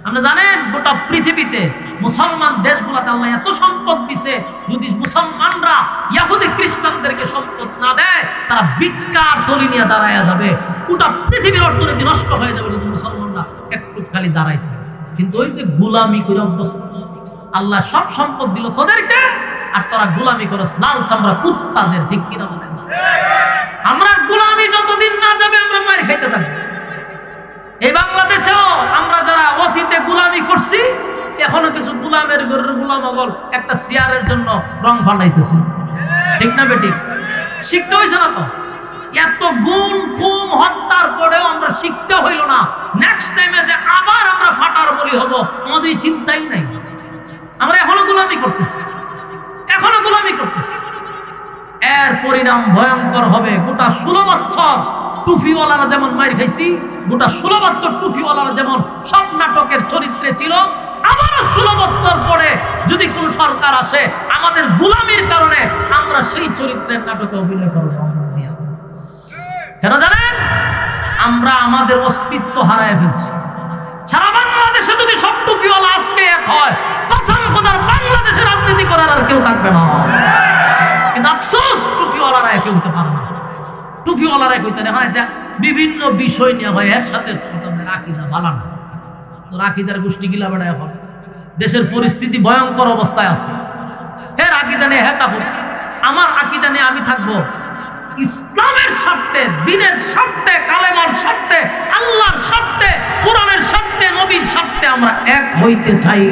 আপনারা জানেন গোটা পৃথিবীতে মুসলমান দেশগুলোতে আল্লাহ এত সম্পদ দিছে, যদি মুসলমানরা ইহুদি খ্রিস্টানদেরকে সম্পদ না দেয়, তারা ভিক্ষার থলি নিয়ে দাঁড়ায়া যাবে। গোটা পৃথিবীর অর্থনীতি নষ্ট হয়ে যাবে যদি মুসলমানরা একটু খালি দাঁড়াইতে। কিন্তু ওই যে গোলামি করে অভ্যস্ত, আল্লাহ সব সম্পদ দিল তোদেরকে, আর তোরা গোলামি করস লাল চামড়া কুত্তাদের। ঠিক কিনা বলেন? আমরা গোলামি যতদিন না যাবে আমরা মার খাইতে থাকবো। এই বাংলাদেশেও আমরা যারা অতীতে গোলামি করছি, এখনো কিছু গোলামের ঘরের গোলামগল একটা চেয়ারের জন্য রং ফালাইতেছে। ঠিক না বেটি? শিখতে হয়েছে না তো? এত গুম খুম হত্যার পরেও আমরা শিখতে হইল না। নেক্সট টাইমে যে আবার আমরা ফাটার বলি হব, আমাদের চিন্তাই নাই। আমরা এখনো গোলামি করতেছি, এখনো গোলামি করতেছি। এর পরিণাম ভয়ঙ্কর হবে। গোটা 16 বছর টুফিওয়ালারা যেমন মার খাইছি, গোটা 16 বছর টুফিওয়ালারা যেমন সব নাটকের চরিত্রে ছিল, আবার 16 বছর পরে যদি কোন সরকার আসে, আমাদের গোলামির কারণে আমরা সেই চরিত্রের নাটকে অভিনয় করব। কেন জানেন? আমরা আমাদের অস্তিত্ব হারায় ফেলছি। সারা বাংলাদেশে যদি সব টুপিওয়ালা আজকে এক হয়, কসম খোদার বাংলাদেশে রাজনীতি করার আর কেউ থাকবে না। কিন্তু আফসোস, টুপিওয়ালারা একে হতে পারে না। টুপিওয়ালারা কইতে হয় যে বিভিন্ন বিষয় নিয়ে হয়, এর সাথে আকিদা বালান। তো আকিদার গোষ্ঠী গিলা বেড়া এখন দেশের পরিস্থিতি ভয়ঙ্কর অবস্থায় আছে। হ্যাঁ আকিদা নিয়ে হ্যাঁ থাকুক, আমার আকিদা নিয়ে আমি থাকবো। ইসলামের স্বার্থে, দ্বীনের স্বার্থে, কালেমার স্বার্থে, আল্লাহর স্বার্থে, কোরআনের স্বার্থে, নবীর স্বার্থে আমরা এক হইতে চাই।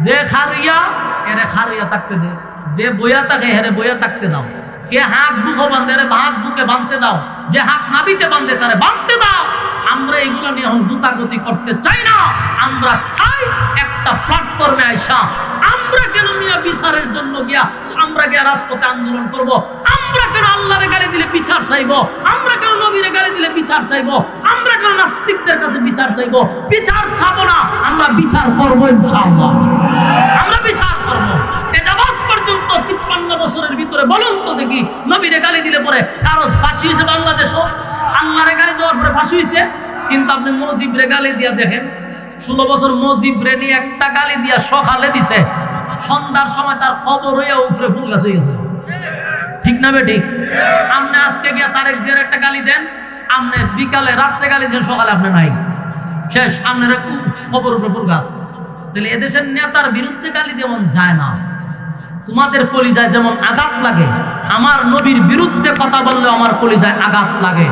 যে খারিয়া এরে খারিয়া থাকতে দে, যে বইয়া থাকে হেরে বইয়া থাকতে দাও। কে হাত বুকে বাঁধে রে হাত বুকে বাঁধতে দাও, যে হাত নাবিতে বাঁধে তারে বাঁধতে দাও। আমরা এগুলো নিয়ে এখন গুতাগুতি করতে চাই না। আমরা চাই একটা প্ল্যাটফর্মে আইসা আমরা কেন মিয়া বিচারের জন্য গিয়া আমরা গিয়া রাজপথে আন্দোলন করব? আমরা কেন আল্লাহরে গালি দিলে বিচার চাইবো? আমরা কেন নবীরে গালি দিলে বিচার চাইবো? আমরা কেন নাস্তিকদের কাছে বিচার চাইবো? বিচার চাবো না, আমরা বিচার করবো ইনশাআল্লাহ। আমরা বিচার করবো। এ যাবত পর্যন্ত 53 বছরের ভিতরে বলুন তো দেখি, নবীরে গালি দিলে পরে কারো ফাঁসি হয়েছে বাংলাদেশও? আল্লাহরে গালি দেওয়ার পরে ফাঁসি হয়েছে? কিন্তু আপনি মুজিবরে গালি দিয়া দেখেন, 16 বছর মুজিবরে নিয়ে একটা গালি দিয়া সকালে দিছে, সন্ধ্যার সময় তার কবর হইয়া উপরে ফুল গাছ হয়ে গেছে। ঠিক না বে ঠিক? আপনি আজকে গিয়া তারেক জিয়ার একটা গালি দেন, আপনি বিকালে রাত্রে গালি দেন, সকালে আপনি নাই, শেষ। আপনার কবর উপরে ফুল গাছ। তাহলে এদেশের নেতার বিরুদ্ধে গালি দেওয়া যায় না। তোমাদের কলিজায় যেমন আঘাত লাগে, আমার নবীর বিরুদ্ধে কথা বললে আমার কলিজায় আঘাত লাগে।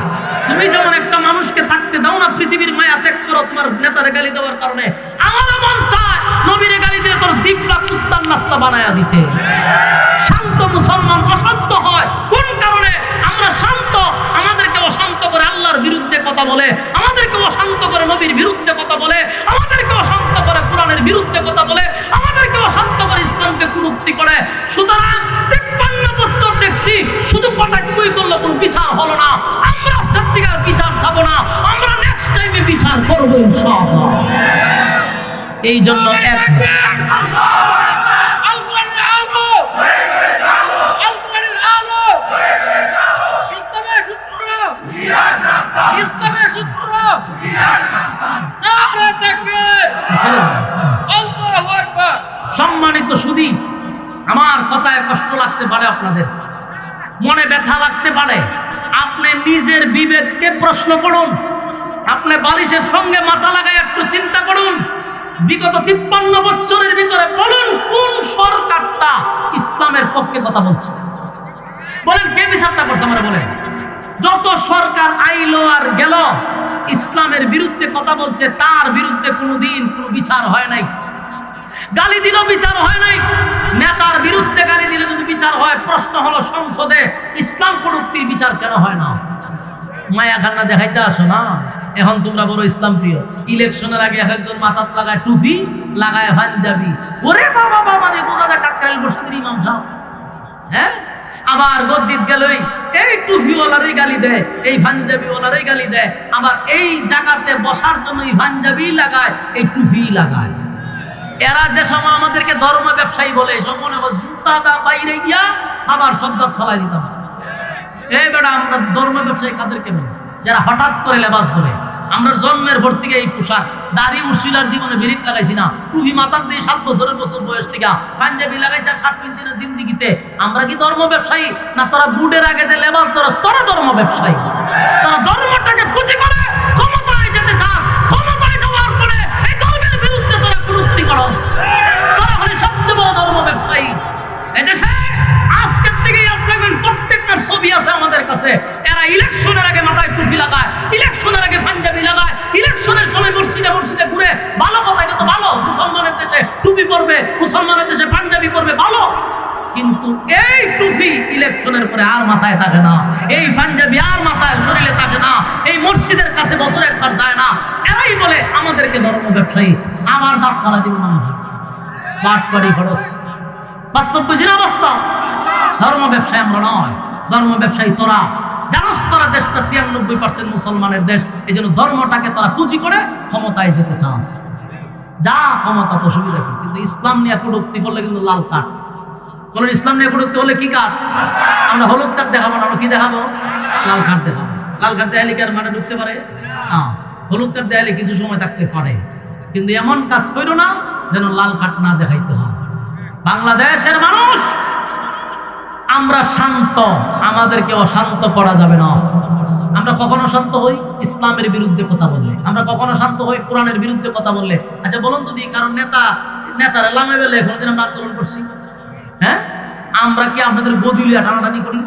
তুমি যেমন একটা মানুষকে থাকতে দাও না, পৃথিবীর মায়া ত্যাগ করো তোমার নেতারে গালি দেওয়ার কারণে। আমার মন চায় নবীরে গালি দিয়ে তোর জিহ্বা কুত্তার নাস্তা বানায়া দিতে। শান্ত মুসলমান অশান্ত হয় কোন কারণে? আমরা শান্ত, আমাদেরকে অশান্ত করে আল্লাহর বিরুদ্ধে কথা বলে, আমাদেরকে অশান্ত করে নবীর বিরুদ্ধে কথা বলে, আমাদেরকে অশান্ত করে কোরআনের বিরুদ্ধে কথা বলে, আমাদেরকে অশান্ত করে ইসলামকে কুরুক্তি করে। সুতরাং 53 বছর দেখছি শুধু কটাক্ষই করলো, কোনো বিচার হলো না। আমরা সত্যিকার বিচার চাবো না, আমরা নেক্সট টাইমে বিচার করবো ইনশাআল্লাহ। এই জন্য এক ইসলামের সূত্র। নারে তাকবীর, আল্লাহু আকবার। সম্মানিত সুধী, আমার কথায় কষ্ট লাগতে পারে, আপনাদের মনে ব্যথা লাগতে পারে। আপনি নিজের বিবেককে প্রশ্ন করুন, আপনি বালিশের সঙ্গে মাথা লাগায় একটু চিন্তা করুন। বিগত 53 বছরের ভিতরে বলুন কোন সরকারটা ইসলামের পক্ষে কথা বলছে? বলেন কে বিচারটা করছে? আমরা বলেন যত সরকার আইলো আর গেল ইসলামের বিরুদ্ধে কথা বলছে, তার বিরুদ্ধে কোনোদিন কোনো বিচার হয় নাই। গালি দিল, বিচার হয় নাই। নেতার বিরুদ্ধে গালি দিলে যদি বিচার হয়, প্রশ্ন হলো সংসদে ইসলাম কটূক্তির বিচার কেন হয় না? মায়া খান্না দেখাইতে আসো না। এখন তোমরা বড় ইসলাম প্রিয়। ইলেকশনের আগে একজন মাথাত লাগায় টুপি, লাগায় পাঞ্জাবি। ওরে বাবা বাবা রে, বোঝা যায় কাকরাইল বসিদের ইমাম সাহেব। হ্যাঁ, আবার গদ্দিত গেলই এই টুপিওয়ালারই গালি দেয়, এই পাঞ্জাবিওয়ালারই গালি দেয়। আবার এই জায়গাতে বসার জন্য এই পাঞ্জাবি লাগায়, এই টুপি লাগায়। এরা যে সময় আমাদেরকে ধর্ম ব্যবসায়ী বলে, সব মনে হয় জুতা দা বাইরে গিয়া সাবার শব্দ ফলাই দিতাম। এই বেটা, আমরা ধর্ম ব্যবসায়ী কাদেরকে বলি? যারা হঠাৎ করে লেবাস ধরে। আমরা জন্মের ভর থেকে এই পোশাক, দাড়ি উশিলার জীবনে বিরিট লাগাইছি না, টুপি মাথার দিয়ে 7 বছরের বয়স থেকে পাঞ্জাবি লাগাইছে আর 7 ইঞ্চি না জিন্দিগিতে। আমরা কি ধর্ম ব্যবসায়ী না? তোরা বুডের আগে যে লেবাস ধরস, তোরা ধর্ম ব্যবসায়ী। তোরা ধর্মটাকে পুঁজি করে ক্ষমতায় যেতে চাস, ক্ষমতায় যাওয়ার পরে এই ধর্মের বিরুদ্ধে তোরা কুরুক্তি করস। তোরা হলি সবচেয়ে বড় ধর্ম ব্যবসায়ী এদেশে। আজকের থেকেই আপনাদের প্রত্যেকটা ছবি আছে আমাদের কাছে। এরা ইলেকশনের আগে মাথায় টুপি লাগায়, ইলেকশনের আগে পাঞ্জাবি লাগায়, ইলেকশনের সময় মসজিদে মসজিদে ঘুরে। ভালো কথা, এটা তো ভালো। মুসলমানের দেশে টুপি পরবে, মুসলমানের দেশে পাঞ্জাবি পরবে, ভালো। কিন্তু এই টুপি ইলেকশনের পরে আর মাথায় থাকে না, এই পাঞ্জাবি আর মাথায় শরীরে থাকে না, এই মসজিদের কাছে বছরে একবার যায় না। এরাই বলে আমাদেরকে ধর্ম ব্যবসায়ী। সামার দাঁত ফেলা দিব মানুষ, বাট করি খরচ। বাস্তব বুঝি না? বাস্তব। ধর্ম ব্যবসায়ী আমরা নয়, ধর্ম ব্যবসায়ী তোরা। জানোস তোরা দেশটা 96% মুসলমানের দেশ, এই জন্য ধর্মটাকে তোরা পুঁজি করে ক্ষমতায় যেতে চাস। যা ক্ষমতা তো সুবিধা কি, কিন্তু ইসলাম নিয়ে কটূক্তি করলে কিন্তু লাল কার্ড। বলেন ইসলাম নিয়ে কটূক্তি হলে কি কার্ড? আমরা হলুদ কার্ড দেখাবো না, আমরা কি দেখাবো? লাল কার্ড দেখাবো। লাল কার্ড দেখালে কি আর মাঠে ঢুকতে পারে না? হলুদ কার্ড দেখালে কিছু সময় থাকতে পারে, কিন্তু এমন কাজ করো না যেন লাল কার্ড না দেখাইতে হয়। বাংলাদেশের মানুষ আমরা শান্ত, আমাদেরকে অশান্ত করা যাবে না। আমরা কখনো শান্ত হই ইসলামের বিরুদ্ধে কথা বললে, আমরা কখনো শান্ত হই কোরআনের বিরুদ্ধে কথা বললে। আচ্ছা বলুন তো, কারণ নেতারা লামে বেলে কোনোদিন আমরা আন্দোলন করছি? হ্যাঁ, আমরা কি আপনাদের বদিলিয়া টানাটানি করি?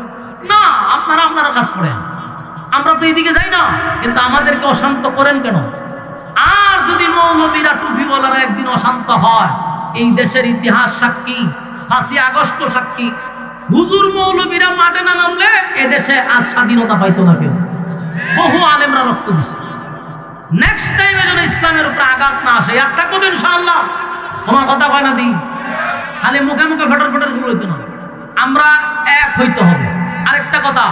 না, আপনারা কাজ করেন, আমরা তো এইদিকে যাই না। কিন্তু আমাদেরকে অশান্ত করেন কেন? আর যদি মৌলবীরা টুপিওয়ালারা একদিন অশান্ত হয়, এই দেশের ইতিহাস সাক্ষী, 5ই আগস্ট সাক্ষী। হুজুর মৌলবীরা মাঠে না নামলে এদেশে আজ স্বাধীনতা পাইতো না কেউ। বহু আলেমরা রক্ত দিচ্ছে। নেক্সট টাইমে যেন ইসলামের উপরে আঘাত না আসে, একটা কথা ইনশাআল্লাহ। তোমার কথা কয় না দিই, খালি মুখে মুখে ফেটার ফেটার গুলো হইতো না, আমরা এক হইতে হবে। আরেকটা কথা,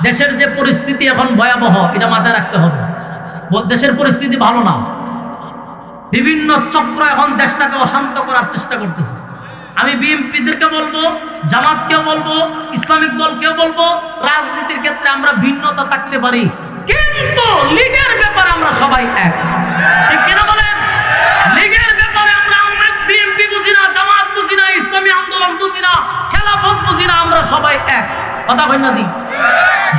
দেশের যে পরিস্থিতি এখন ভয়াবহ, এটা মাথায় রাখতে হবে। দেশের পরিস্থিতি ভালো না, বিভিন্ন চক্র এখন দেশটাকে অশান্ত করার চেষ্টা করতেছে। আমি বিএনপিদেরকে বলবো, জামাতকেও বলবো, ইসলামিক দলকেও বলবো, রাজনীতির ক্ষেত্রে আমরা ভিন্নতা থাকতে পারি, কিন্তু লীগের ব্যাপারে আমরা সবাই এক। ঠিক কিনা বলেন? লীগের ব্যাপারে আমরা বিএনপি বুঝি না, জামাত বুঝি না, ইসলামী আন্দোলন বুঝি না, খেলাফত বুঝি না, আমরা সবাই এক। কথা কই না দি?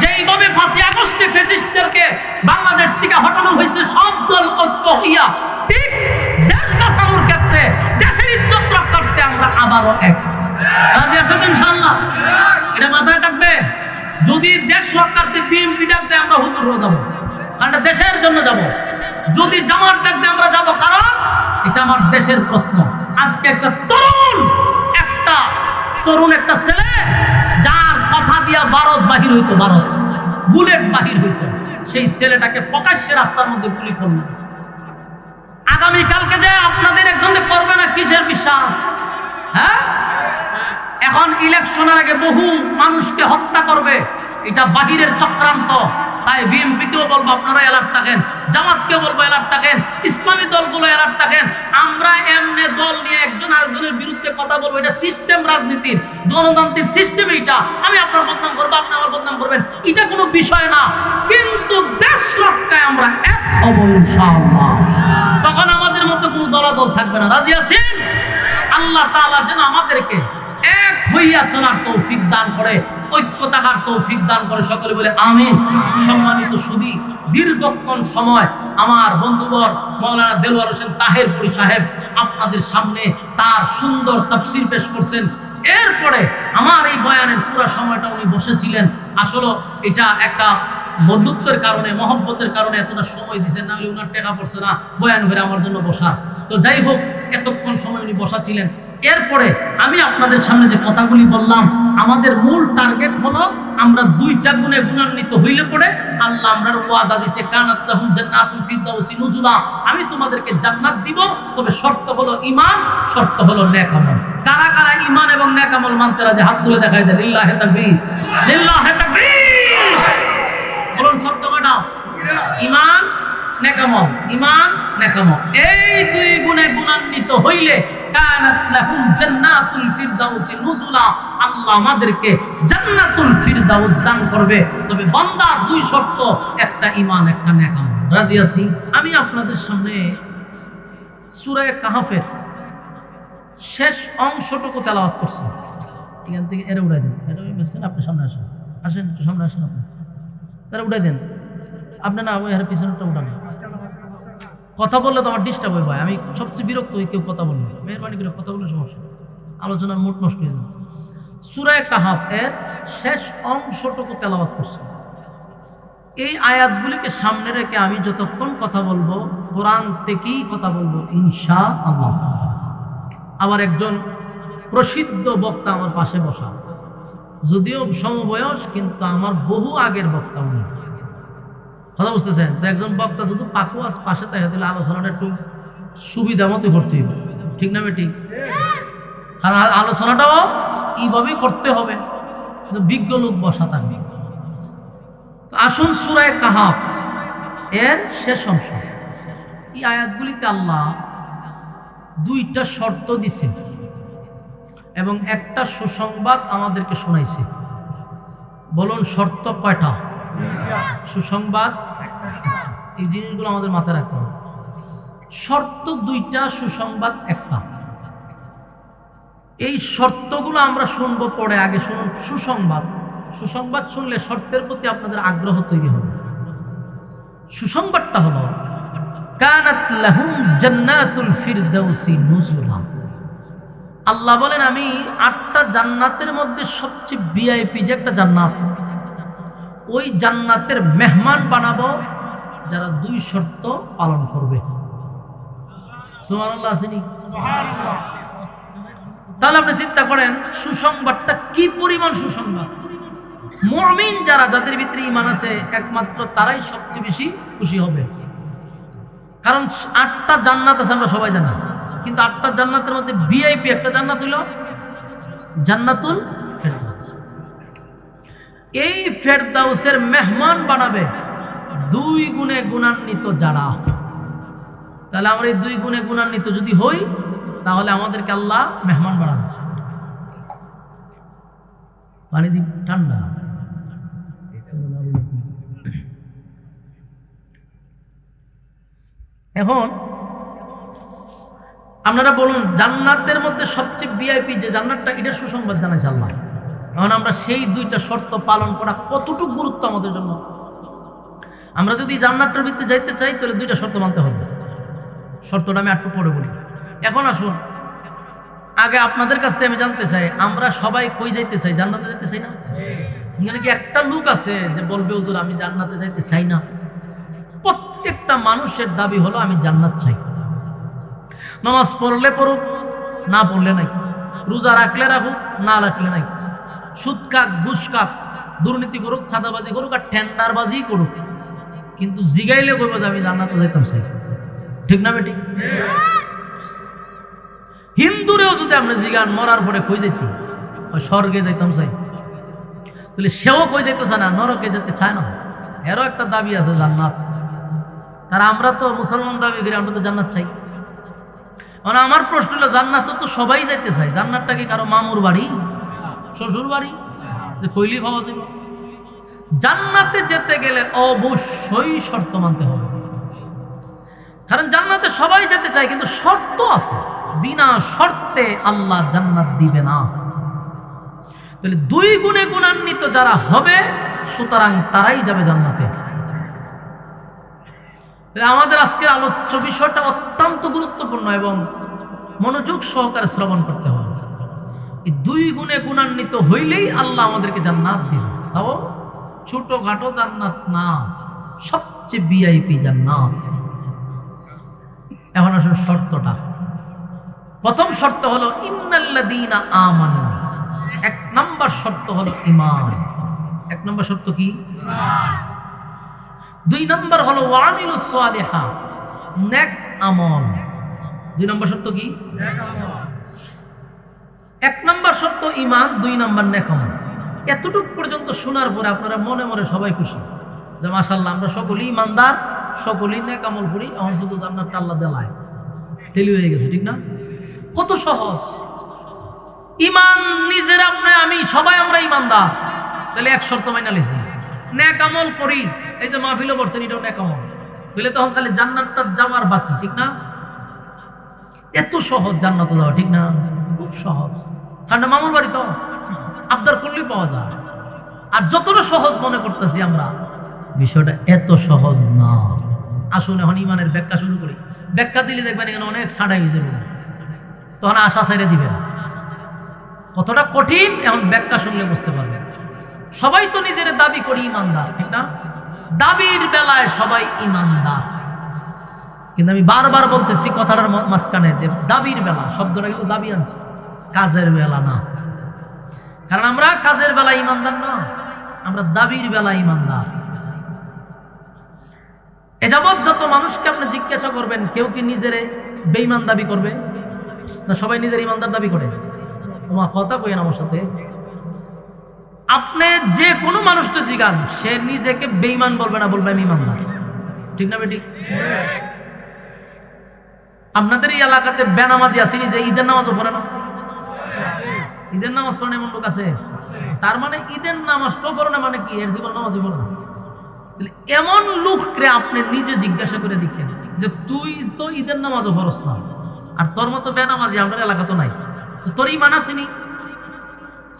যেইভাবে 5ই আগস্টে ফ্যাসিস্টদেরকে বাংলাদেশ থেকে হটানো হয়েছে সব দল ঐক্য হইয়া, ঠিক দেশ বাঁচানোর ক্ষেত্রে, দেশের ইজ্জত রক্ষার্থে আমরা আবারও এক। রাজি আছেন ইনশাআল্লাহ? এটা মাথায় থাকবে। যদি দেশ রক্ষার্থে বিএনপি ডাক দেয়, আমরা হুজুর হয়ে যাবো, কারণ দেশের জন্য যাব। যদি জামাত ডাক দেয়, আমরা যাবো, কারণ এটা আমার দেশের প্রশ্ন। আজকে একটা তরুণ একটা ছেলে, যার কথা দিয়া ভারত বাহির হইতো, ভারত বুলেট বাহির হইতো, সেই ছেলেটাকে প্রকাশ্যে রাস্তার মধ্যে গুলি করলো। আগামীকালকে যে আপনাদের একজনে করবে না, কিসের বিশ্বাস? হ্যাঁ, এখন ইলেকশনের আগে বহু মানুষকে হত্যা করবে, এটা বাহিরের চক্রান্ত। তাই বিএনপিকেও বলবো আপনারা অ্যালার্ট থাকেন, জামাতকেও বলবো অ্যালার্ট থাকেন, ইসলামী দলগুলো অ্যালার্ট থাকেন। আমরা এমনি দল নিয়ে একজন আরেকজনের বিরুদ্ধে কথা বলবো, এটা সিস্টেম, রাজনীতির গণতান্ত্রিক সিস্টেম। এইটা আমি আপনার বদনাম করবো, আপনি আমার বদনাম করবেন, এটা কোনো বিষয় না। কিন্তু দেশ রক্ষায় আমরা এক হব ইনশাআল্লাহ। তখন আমাদের মধ্যে কোনো দলাদল থাকবে না। রাজি আছেন? আল্লাহ তাআলা যেন আমাদেরকে এক হইয়া চলার তৌফিক দান করে, ঐক্য থাকার তৌফিক দান করে। সকলে বলে আমিন। সম্মানিত সুধী, দীর্ঘক্ষণ সময় আমার বন্ধুবর মাওলানা দেলোয়ার হোসেন তাহেরপুরী সাহেব আপনাদের সামনে তার সুন্দর তাফসীর পেশ করছেন। এরপরে আমার এই বয়ানের পুরো সময়টা উনি বসেছিলেন। আসলে এটা একটা বন্ধুত্বের কারণে, মহব্বতের কারণে এতটা সময় দিচ্ছেন, না হলে উনার টাকা পড়ছে না বয়ান করে আমার জন্য বসা। তো যাই হোক, এতক্ষণ সময় উনি বসা ছিলেন। এরপরে আমি আপনাদের সামনে যে কথাগুলি বললাম, আমাদের মূল টার্গেট হলো আমরা দুইটা গুণে গুণান্বিত হইলে পরে আল্লাহ আমরার ওয়াদা দিছে, কানাত লাহুম জান্নাতুল ফিরদাউসি নুজুলা, আমি তোমাদেরকে জান্নাত দিব, তবে শর্ত হলো ঈমান, শর্ত হলো নেক আমল। কারা কারা ঈমান এবং নেক আমল মানতে রাজি? হাত তুলে দেখাই দেন। লিল্লাহি তাকবীর, লিল্লাহি তাকবীর। বলুন শর্ত কয়টা? ঈমান, নেক আমল, ঈমান, নেক আমল। এই দুই গুণে গুণান্বিত হইলে কানাত লাহুম জান্নাতুল ফিরদাউসি নুজুলা, আল্লাহ আমাদেরকে জান্নাতুল ফিরদাউস দান করবে। তবে বান্দা দুই শর্ত, একটা ঈমান, একটা নেক আমল। রাজি আছি? আমি আপনাদের সামনে সূরা কাহফের শেষ অংশটুকু তেলাওয়াত করছি। এখান থেকে এরা উড়াই দেন, এটা ওই মাঝখানে আপনি সামনে আসেন, আসেন একটু সামনে আসেন, আপনি তারা উঠাই দেন। আপনি না ওই পিছনেরটা উঠান। কথা বললে তো আমার ডিস্টার্ব হয়ে ভাই, আমি সবচেয়ে বিরক্ত হই কেউ কথা বললে। মেহরবানি করে কথা বললে সমস্যা, আলোচনার মুড নষ্ট হয়ে যাবে। সূরা কাহফ এর শেষ অংশটুকু তেলাওয়াত করছি। এই আয়াতগুলিকে সামনে রেখে আমি যতক্ষণ কথা বলবো কোরআন থেকেই কথা বলবো ইনশাআল্লাহ। আবার একজন প্রসিদ্ধ বক্তা আমার পাশে বসা, যদিও সমবয়স কিন্তু আমার বহু আগের বক্তা উনি। কথা বুঝতেছেন তো? একজন বক্তা যদি পাকুয়াস পাশে থাকে তাহলে আলোচনাটা একটু সুবিধা মতো করতে হবে, ঠিক না বেটি? কারণ আলোচনাটাও এইভাবেই করতে হবে, বিজ্ঞ লোক বসা থাকবে। তো আসুন সূরা কাহফ এর শেষ অংশ। এই আয়াতগুলিতে আল্লাহ দুইটা শর্ত দিছে এবং একটা সুসংবাদ আমাদেরকে শোনাইছে। বলুন শর্ত কয়টা? সুসংবাদ। এই জিনিসগুলো আমাদের মাথায় রাখতে হবে। শর্ত দুইটা, সুসংবাদ একটা। এই শর্তগুলো আমরা শুনবো পরে, আগে শুনুন সুসংবাদ। সুসংবাদ শুনলে শর্তের প্রতি আপনাদের আগ্রহ তৈরি হবে। সুসংবাদটা হলো কানাত লাহুম জান্নাতুল ফিরদাউসি নুজুলা। আল্লাহ বলেন আমি 8টা জান্নাতের মধ্যে সবচেয়ে ভিআইপি যে একটা জান্নাত, ওই জান্নাতের মেহমান বানাবো যারা দুই শর্ত পালন করবে। সুবহানাল্লাহ আসেনি? সুবহানাল্লাহ। তাহলে আপনি চিন্তা করেন সুসংবাদটা কি পরিমাণ সুসংবাদ। মুমিন যারা, যাদের ভিতরে ঈমান আছে, একমাত্র তারাই সবচেয়ে বেশি খুশি হবে। কারণ 8টা জান্নাত আছে আমরা সবাই জানি, কিন্তু 8টা জান্নাতের মধ্যে ভিআইপি একটা জান্নাত হলো জান্নাতুল ফেরদাউস। এই ফেরদাউসের মেহমান বানাবে দুই গুণে গুণান্বিত যারা। তাহলে আমরা এই দুই গুণে গুণান্বিত যদি হই তাহলে আমাদেরকে আল্লাহ মেহমান বানাবে। পানি দি ঠান্ডা। এখন আপনারা বলুন জান্নাতের মধ্যে সবচেয়ে ভিআইপি যে জান্নাতটা, এটা সুসংবাদ জানাইছে আল্লাহ। এখন আমরা সেই দুইটা শর্ত পালন করা কতটুকু গুরুত্ব আমাদের জন্য। আমরা যদি জান্নাতের ভিতরে যাইতে চাই তাহলে দুইটা শর্ত মানতে হবে। শর্তটা আমি একটু পরে বলি। এখন আসুন আগে আপনাদের কাছ থেকে আমি জানতে চাই, আমরা সবাই কই যাইতে চাই? জান্নাতে যাইতে চাই না? এখানে কি একটা লোক আছে যে বলবে হুজুর আমি জান্নাতে যাইতে চাই না? প্রত্যেকটা মানুষের দাবি হলো আমি জান্নাত চাই। নামাজ পড়লে পড়ুক, না পড়লে নাই। রোজা রাখলে রাখুক, না রাখলে নাই। সুদ খাক, ঘুষ খাক, দুর্নীতি করুক, ছাদাবাজি করুক, আর টেন্ডারবাজি করুক, কিন্তু জিগাইলে কইব যে আমি জান্নাতে যাইতাম চাই। ঠিক না বেটি? হিন্দুরেও যদি আমরা জিগান মরার পরে কই যাইতে, স্বর্গে যাইতাম চাই, তাহলে সেও কই যাইতে চায় না, নরকে যেতে চায় না। এরও একটা দাবি আছে জান্নাত। আর আমরা তো মুসলমান দাবি করি আমরা তো জান্নাত চাই। মানে আমার প্রশ্ন হলো জান্নাত তো সবাই যাইতে চায়, জান্নাতটা কি কারো মামুর বাড়ি, শ্বশুর বাড়ি যে কইলি পাওয়া যাবে? জান্নাতে যেতে গেলে অবশ্যই শর্ত মানতে হবে, কারণ জান্নাতে সবাই যেতে চায়, কিন্তু শর্ত আছে, বিনা শর্তে আল্লাহ জান্নাত দিবে না। তাহলে 2 গুণে গুণান্বিত যারা হবে সুতরাং তারাই যাবে জান্নাতে। আমাদের আজকের আলোচ্য বিষয়টা অত্যন্ত গুরুত্বপূর্ণ এবং মনোযোগ সহকারে শ্রবণ করতে হবে। এই 2 গুণে গুণান্বিত হইলেই আল্লাহ আমাদেরকে জান্নাত দিবে, তাও ছোটখাটো জান্নাত না, সবচেয়ে ভিআইপি জান্নাত। এখন আসলে শর্তটা, প্রথম শর্ত হলো ইন্নাল্লাযীনা আমানু। 1 নম্বর শর্ত হলো ঈমান। 1 নম্বর শর্ত কি? ঈমান। 2 নম্বর হলো ওয়ামিলুস সালিহাত, নেক আমল। 2 নম্বর শর্ত কি? নেক আমল। 1 নম্বর শর্ত ঈমান, 2 নম্বর নেক আমল। এতটুক পর্যন্ত শোনার পরে আপনারা মনে মনে সবাই খুশি যে মাশাআল্লাহ আমরা সকলেই ঈমানদার, সকলেই নেক আমল করি, এখন শুধু জান্নাতটা আল্লাহ দেলায়, তেলি হয়ে গেছে, ঠিক না? কত সহজ। ঈমান নিজের আপনি আমি সবাই আমরা ঈমানদার, তাহলে 1 শর্ত মাইনা লিছি, নেক আমল করি। এই যে মাহফিলে বসছেন এটাও নেক আমল, তাহলে তখন খালি জান্নাতটা যাওয়ার বাকি, ঠিক না? এত সহজ জান্নাতে যাওয়া, ঠিক না? খুব সহজ, কারণ মামুর বাড়ি তো আবদার করলেই পাওয়া যায়। আর যতটা সহজ মনে করতেছি আমরা, বিষয়টা এত সহজ না। আসুন এখন ঈমানের ব্যাখ্যা শুরু করি। ব্যাখ্যা দিলে দেখবেন এখানে অনেক ছাড়াই হয়ে যাবে, তখন আশা ছাইড়ে দিবেন। কতটা কঠিন এখন ব্যাখ্যা শুনলে বুঝতে পারবেন। সবাই তো নিজের দাবি করি ঈমানদার, ঠিক না? দাবির বেলায় সবাই ঈমানদার, কিন্তু আমি বারবার বলতেছি কথাটার মাঝখানে যে দাবির বেলা শব্দটা কিন্তু দাবি আনছে, কাজের বেলা না। কারণ আমরা কাজের বেলা ঈমানদার না, আমরা দাবির বেলা ঈমানদার। এ যাবৎ যত মানুষকে আপনি জিজ্ঞাসা করবেন, কেউ কি নিজের বেঈমান দাবি করবে না? সবাই নিজের ঈমানদার দাবি করে। তোমার কথা কইেন আমার সাথে। আপনি যে কোনো মানুষটা জিগান, সে নিজেকে বেঈমান বলবে না, বলবে আমি ঈমানদার, ঠিক না বেটি? আপনাদের এই এলাকাতে বেনামাজি আসেনি যে ঈদের নামাজও পড়ে না? ঈদের নামাজ পড়ে এমন লোক আছে? তার মানে ঈদের নামাজটাও পড়ে না মানে কি এর জীবন নামাজই পড়ে না? এমন লোককে আপনি নিজে জিজ্ঞাসা করে দেখেন যে তুই তো ঈদের নামাজও পড়স না, আর তোর মতো বেনামাজি আমরা এলাকা তো নাই, তো তোর ঈমান আসেনি?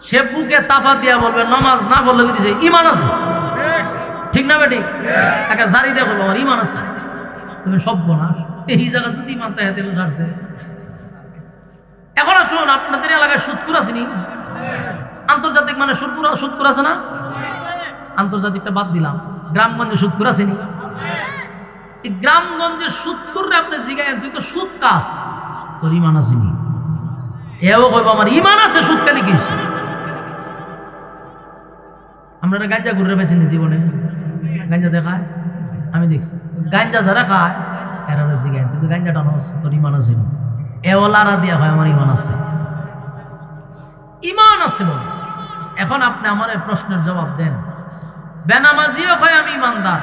সে বুকে তাফা দিয়া বলবে নামাজ না পড়লে দিছে ঈমান আছে, ঠিক না বেটি? একটা জারি দিয়ে বলবো আমার ঈমান আছে, তুমি সব বনাস এই জায়গা দুটি মানতে হাতে ছাড়ছে। এখন আসুন, আপনাদের এলাকায় সুদপুর আসেনি? আন্তর্জাতিক মানে সুদপুর আছে না? আন্তর্জাতিকটা বাদ দিলাম, গ্রামগঞ্জে সুদপুর আসেনি? এই গ্রামগঞ্জের সুদপুরে আপনি জিগায় তুই তো সুদ কাজ, তোর ঈমান আসেনি? এও কইব আমার ঈমান আছে, সুদ কালি কি? আমরা গাঁজা ঘুরে পেয়েছি জীবনে, গাঁজা দেখায় আমি দেখছি, গাঁজা যারা খায় এরা জিগায় তুই তো গাঁজা টানোস, তোর ঈমান আসেনি? এও লারা দিয়া হয় আমার ঈমান আছে, ঈমান আছে বল। এখন আপনি আমার এই প্রশ্নের জবাব দেন। বেনামাজিও হয় আমি ঈমানদার,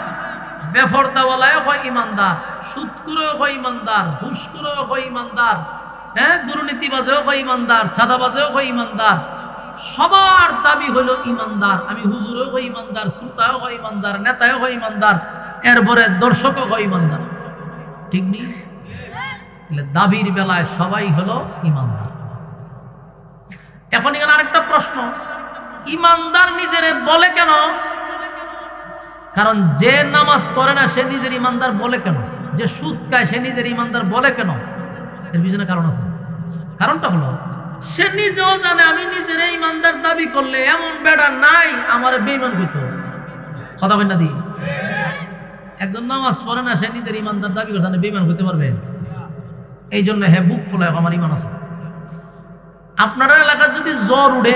বেফরদাওয়ালাও হয় ঈমানদার, সুদখোরও হয় ঈমানদার, ঘুষখোরও হয় ঈমানদার, হ্যাঁ দুর্নীতিবাজেও হয় ঈমানদার, চাঁদাবাজেও হয় ঈমানদার, সবার দাবি হলো ঈমানদার। আমি হুজুরও হয় ঈমানদার, শ্রোতাও হয় ঈমানদার, নেতাও হয় ঈমানদার, এরপরে দর্শকও হয় ঈমানদার, ঠিক নেই? দাবির বেলায় সবাই হলো ঈমানদার। এখন এখানে আরেকটা প্রশ্ন, ঈমানদার নিজের বলে কেন? কারণ যে নামাজ পড়ে না সে নিজের ঈমানদার বলে কেন? যে সুদ খায় সে নিজের ঈমানদার বলে কেন? এর পিছনে কারণ আছে। কারণটা হলো সে নিজেও জানে আমি নিজের ঈমানদার দাবি করলে এমন বেড়া নাই আমার বেঈমান হইতো। কথা বলেন না দি? একজন নামাজ পড়ে না সে নিজের ঈমানদার দাবি করছে, বেঈমান হইতে পারবে? এই জন্য হ্যাঁ বুক ফোলায় আমার ঈমান আছে। আপনারা এলাকার যদি জ্বর উঠে,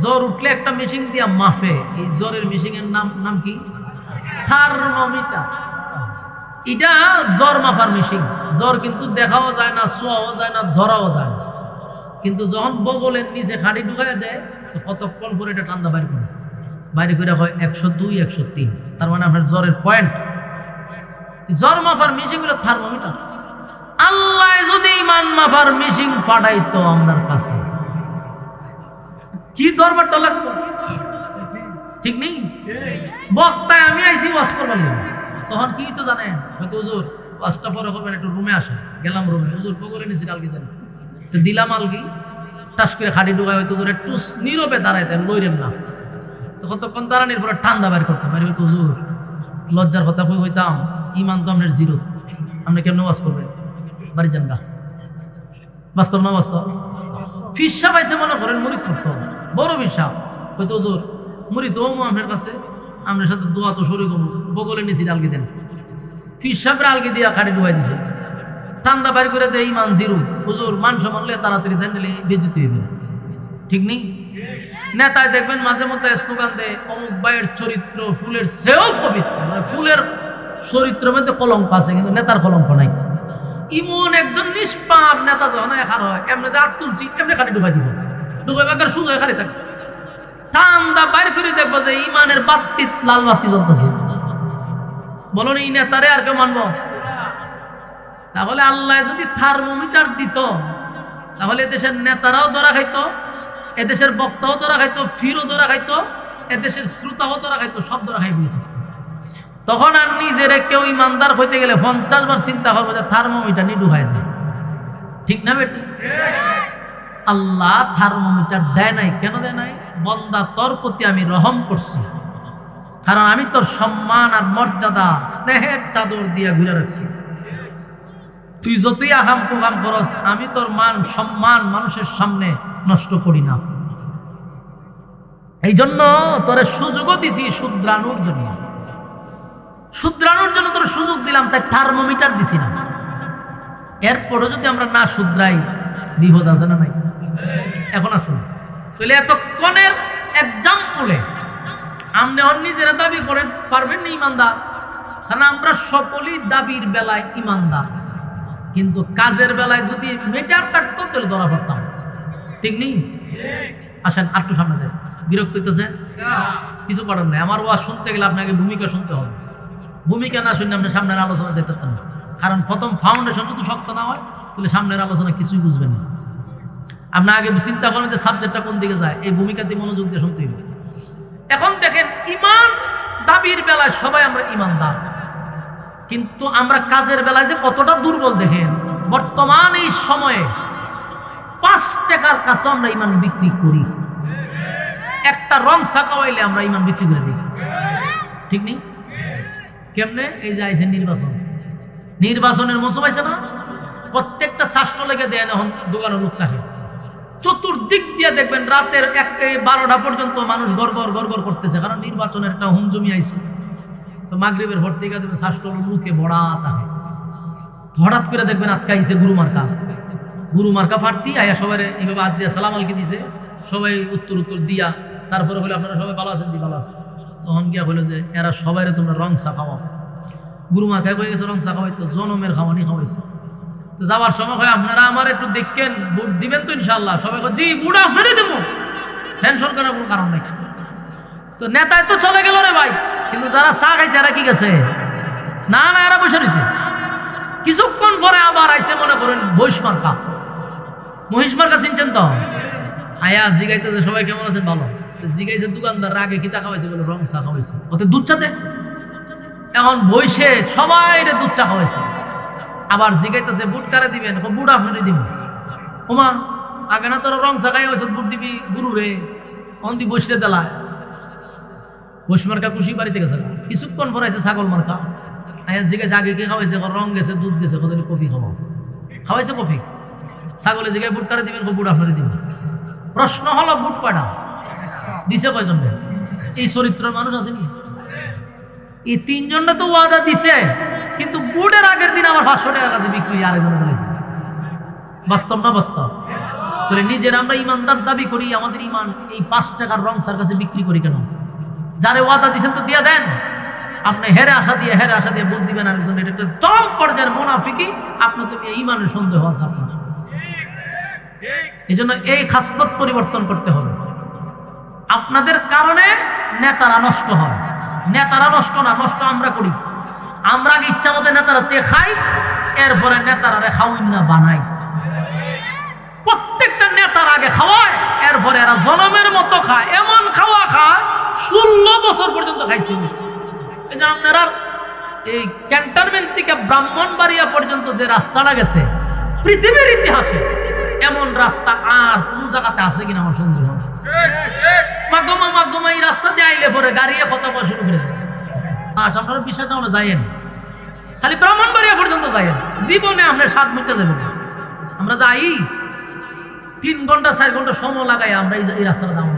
জ্বর উঠলে একটা মেশিন দিয়া মাফে, এই জ্বরের মেশিনের নাম কি? থার্মোমিটার। এটা জ্বর মাফার মেশিন। জ্বর কিন্তু দেখাও যায় না, ছোঁয়াও যায় না, ধরাও যায় না, কিন্তু যখন বগলের নিচে খাড়ি ঢুকাই দেয় তো কতক্ষণ পরে এটা ঠান্ডা বাইর করে। বাইরে করে হয় 102 103, তার মানে আপনার জ্বরের পয়েন্ট। জ্বর মাপার মেশিন গুলো থার্মোমিটার। আল্লাহ যদি ইমান মাপার মেশিন ফাটাইতো আপনার কাছে, কি দরবারটা লাগতো? ঠিক নেই? বক্তায় আমি আইসি ওয়াজ করবার লাগে, তখন কি তো জানেন, হয়তো হুজুর ওয়াজটা পরে করবেন, একটু রুমে আসেন। গেলাম রুমে, হুজুর বগলে নিয়েছি আলগি দেন, তো দিলাম আলগি, টাস করে খাটি ঢুকায়, হয়তো হুজুর একটু নীরবে দাঁড়াইতেন, লইরেন না। তো কতক্ষণ দাঁড়ানির পরে ঠান্ডা বের করতাম, বাইরে হয়তো হুজুর লজ্জার কথা কই হইতাম, ইমান তো আপনার জিরো, আপনি কেমন ওয়াজ করবেন, বাড়ি যান গা। বাস্তব না বাস্তব? ফিসা পাইছে মনে করেন মুড়ি করতো, বড় ফিসা, হয়তো হুজুর মুড়ি তো আপনার কাছে, আপনার সাথে দোয়া তো শুরু করবো, বগলে নিয়েছি আলগি দেন। ফিসাপের আলগি দিয়া খাটি ঢুকাই দিছে, ঠান্ডা বাইর করে দেয়, ইমান জিরো। হুজুর মান সম্মানলে তাড়াতাড়ি জানলে বেজিত হইবে, ঠিক নেই? নেতায় দেখবেন মাঝে মধ্যে স্লোগান দেয়, অমুক ভাইয়ের চরিত্র ফুলের চেয়েও পবিত্র, মানে ফুলের চরিত্রের মধ্যে কলঙ্ক আছে কিন্তু নেতার কলঙ্ক নাই। ইমন একজন নিষ্পাপ নেতা যখন এখার হয়, এমনি যে হাত তুলছি এমনি খালি ঢুকাই দিব, ঢুকাই বাকার সুযোগ খালি থাকে, ঠান্ডা বাইর করে দেখবো যে ইমানের বাতি লাল বাতি জ্বলতেছে। বলুন এই নেতারে আর কেউ মানব? তাহলে আল্লাহ যদি থার্মোমিটার দিত, তাহলে এদেশের নেতারাও ধরা খাইতো, এদেশের বক্তাও ধরা খাইতো, ফিরও ধরা খাইতো, এদেশের শ্রোতাও ধরা খাইতো, সব ধরা খাই বইত। তখন আর নিজের কেউ ইমানদার হইতে গেলে 50 বার চিন্তা করবো যে থার্মোমিটার নিয়ে ঢুকাই দেয়, ঠিক না বেটি? আল্লাহ থার্মোমিটার দেয় নাই। কেন দেয় নাই? বন্দা তোর প্রতি আমি রহম করছি, কারণ আমি তোর সম্মান আর মর্যাদা স্নেহের চাদর দিয়া ঘুরে রাখছি। তুই যতই আহাম প্রোগ্রাম করস, আমি তোর মান সম্মান মানুষের সামনে নষ্ট করি না। এই জন্য তোরে সুযোগও দিছি শুধরানোর জন্য, শুধরানোর জন্য তোর সুযোগ দিলাম, তাই থার্মোমিটার দিছি না। এরপরও যদি আমরা না শুধরাই, বিপদ আছে না নাই? এখন আসুন তাহলে এতক্ষণের এক্সাম্পলে আপনি নিজেরা দাবি করেন পারবেন না ইমানদার, কারণ আমরা সকলেই দাবির বেলায় ইমানদার, কিন্তু কাজের বেলায় যদি মিটার থাকতো তাহলে ধরা পড়তাম, ঠিক নেই? আসেন আরেকটু সামনে যাই। বিরক্ত হইতেছে? কিছু করার নাই। আমার ওয়াজ শুনতে গেলে আপনাকে ভূমিকা শুনতে হবে, ভূমিকা না শুনলে আপনি সামনের আলোচনা যেতে পারতেন না, কারণ প্রথম ফাউন্ডেশন যদি শক্ত না হয় তাহলে সামনের আলোচনা কিছুই বুঝবেন না। আপনি আগে চিন্তা করেন যে সাবজেক্টটা কোন দিকে যায়, এই ভূমিকাতে মনোযোগ দিয়ে শুনতে হবে। এখন দেখেন, ইমান দাবির বেলায় সবাই আমরা ইমানদার, কিন্তু আমরা কাজের বেলায় যে কতটা দুর্বল দেখেন। বর্তমান এই সময়ে 5 টাকার কাছে আমরা ইমান বিক্রি করি, একটা রং ছাকাইলে আমরা ইমান বিক্রি করে দিই, ঠিক নেই? কেমনে? এই যে আইছে নির্বাচন, নির্বাচনের মৌসুম আছে না, প্রত্যেকটা শাস্ত্র লেগে দেয় এখন দোকানের লোক থাকে, চতুর্দিক দিয়ে দেখবেন রাতের 12টা পর্যন্ত মানুষ গড়গড় করতেছে, কারণ নির্বাচনের একটা হুমজমি আইছে। তো মাগরিবের ভোর থেকে দেখবেন শাস্ত্র মুখে বড়া থাকে, হঠাৎ করে দেখবেন আটকাইছে গুরু মার্কা ফাটতি আয়া সবাই এইভাবে হাত দিয়ে সালাম আলকি দিছে, সবাই উত্তর দিয়া, তারপরে হলো আপনারা সবাই ভালো আছেন? জি ভালো আছে। তখন গিয়া হলো যে এরা সবাই তোমরা রং চা খাওয়াও, গুরু মার্কায় হয়ে গেছে রং চা খাওয়াইতো, জনমের খাওয়ানি খাওয়াইছে। তো যাওয়ার সময় হয় আপনারা আমার একটু দেখেন, ভোট দিবেন তো ইনশাল্লাহ? সবাই জি বুড়া আপনারই দেবো, টেনশন করার কোনো কারণ নাই। তো নেতায় তো চলে গেল রে ভাই, কিন্তু যারা চা খাইছে এরা কি গেছে? না না, এরা বসে রয়েছে। কিছুক্ষণ পরে আবার আইসে মনে করেন মহিষ মার্কা চিনছেন তো? আয়া জিগাইতেছে সবাই কেমন আছেন? ভালো। তো জিগাইছে দোকানদার আগে কিতা খাওয়াইছে? বলে রং চা খাওয়াইছে, ওতে দুধ চাতে। এখন বইসে সবাই দুধ চা খাওয়াইছে, আবার জিগাইতেছে বুট কারে দিবেন? বুট আপনারই দিব। ওমা আগে না তোরা রং চা খাই হয়েছে, বুট দিবি গুরু রে, অন্দি বসলে দেলা। বৈশ মার্কা খুশি বাড়িতে গেছে। কিছুক্ষণ পর আছে ছাগল মার্কা, আয়া জিজ্ঞাসা আগে কি খাওয়াইছে? রং গেছে, দুধ গেছে, কত কফি খাওয়াও, খাওয়াইছে কফি। ছাগলে জিগায় বুট কারে দিবেন? বুট আপনারই দিবেন। প্রশ্ন হলো বুট কয়টা দিছে? কয়জন? এই চরিত্রের মানুষ আসেনি? এই 3 জনটা তো ওয়াদা দিছে, কিন্তু বুটের আগের দিন আমার 500 টাকার কাছে বিক্রি আরেকজন বলেছে। বাস্তব না বাস্তব? তাহলে নিজের আমরা ইমানদার দাবি করি, আমাদের ইমান এই 5 টাকার রং সার কাছে বিক্রি করি কেন? যারে ওয়াদা দিচ্ছেন তো দিয়া দেন। আপনি হেরে আশা দিয়ে ভোট দিবেন আরেকজন, এটা একটা চরম পর্যায়ের মুনাফিকি। আপনার তো ইমানের সন্দেহ আছে আপনার। এই জন্য এই খাসলত পরিবর্তন করতে হবে। আপনাদের কারণে নেতারা নষ্ট হয়। নেতারা নষ্ট না, নষ্ট আমরা করি। আমরা আগে ইচ্ছা মতো নেতারা তে খাই, এরপরে নেতারা খাওয়াই না বানাই। প্রত্যেকটা নেতার আগে খাওয়ায়, এরপরে এরা জনমের মতো খায়। এমন খাওয়া খায় 16 বছর পর্যন্ত খাইছে। এই যে আপনারা এই ক্যান্টনমেন্ট থেকে ব্রাহ্মণবাড়িয়া পর্যন্ত যে রাস্তাটা গেছে, পৃথিবীর ইতিহাসে এমন রাস্তা আর কোন জায়গাতে আছে কিনা আমার সন্দেহ আছে। মাগমা এই রাস্তা দিয়ে আইলে পরে গাড়ি কথা বলা শুরু করে দেয়। আপনারা বিষয়টা আমরা যাইয়েন, খালি ব্রাহ্মণবাড়িয়া পর্যন্ত যাইয়েন, জীবনে আপনার 7 মিনিটে যাবেন। আমরা যাই 3 ঘন্টা 4 ঘন্টা সময় লাগাই আমরা এই রাস্তাটা যাবো।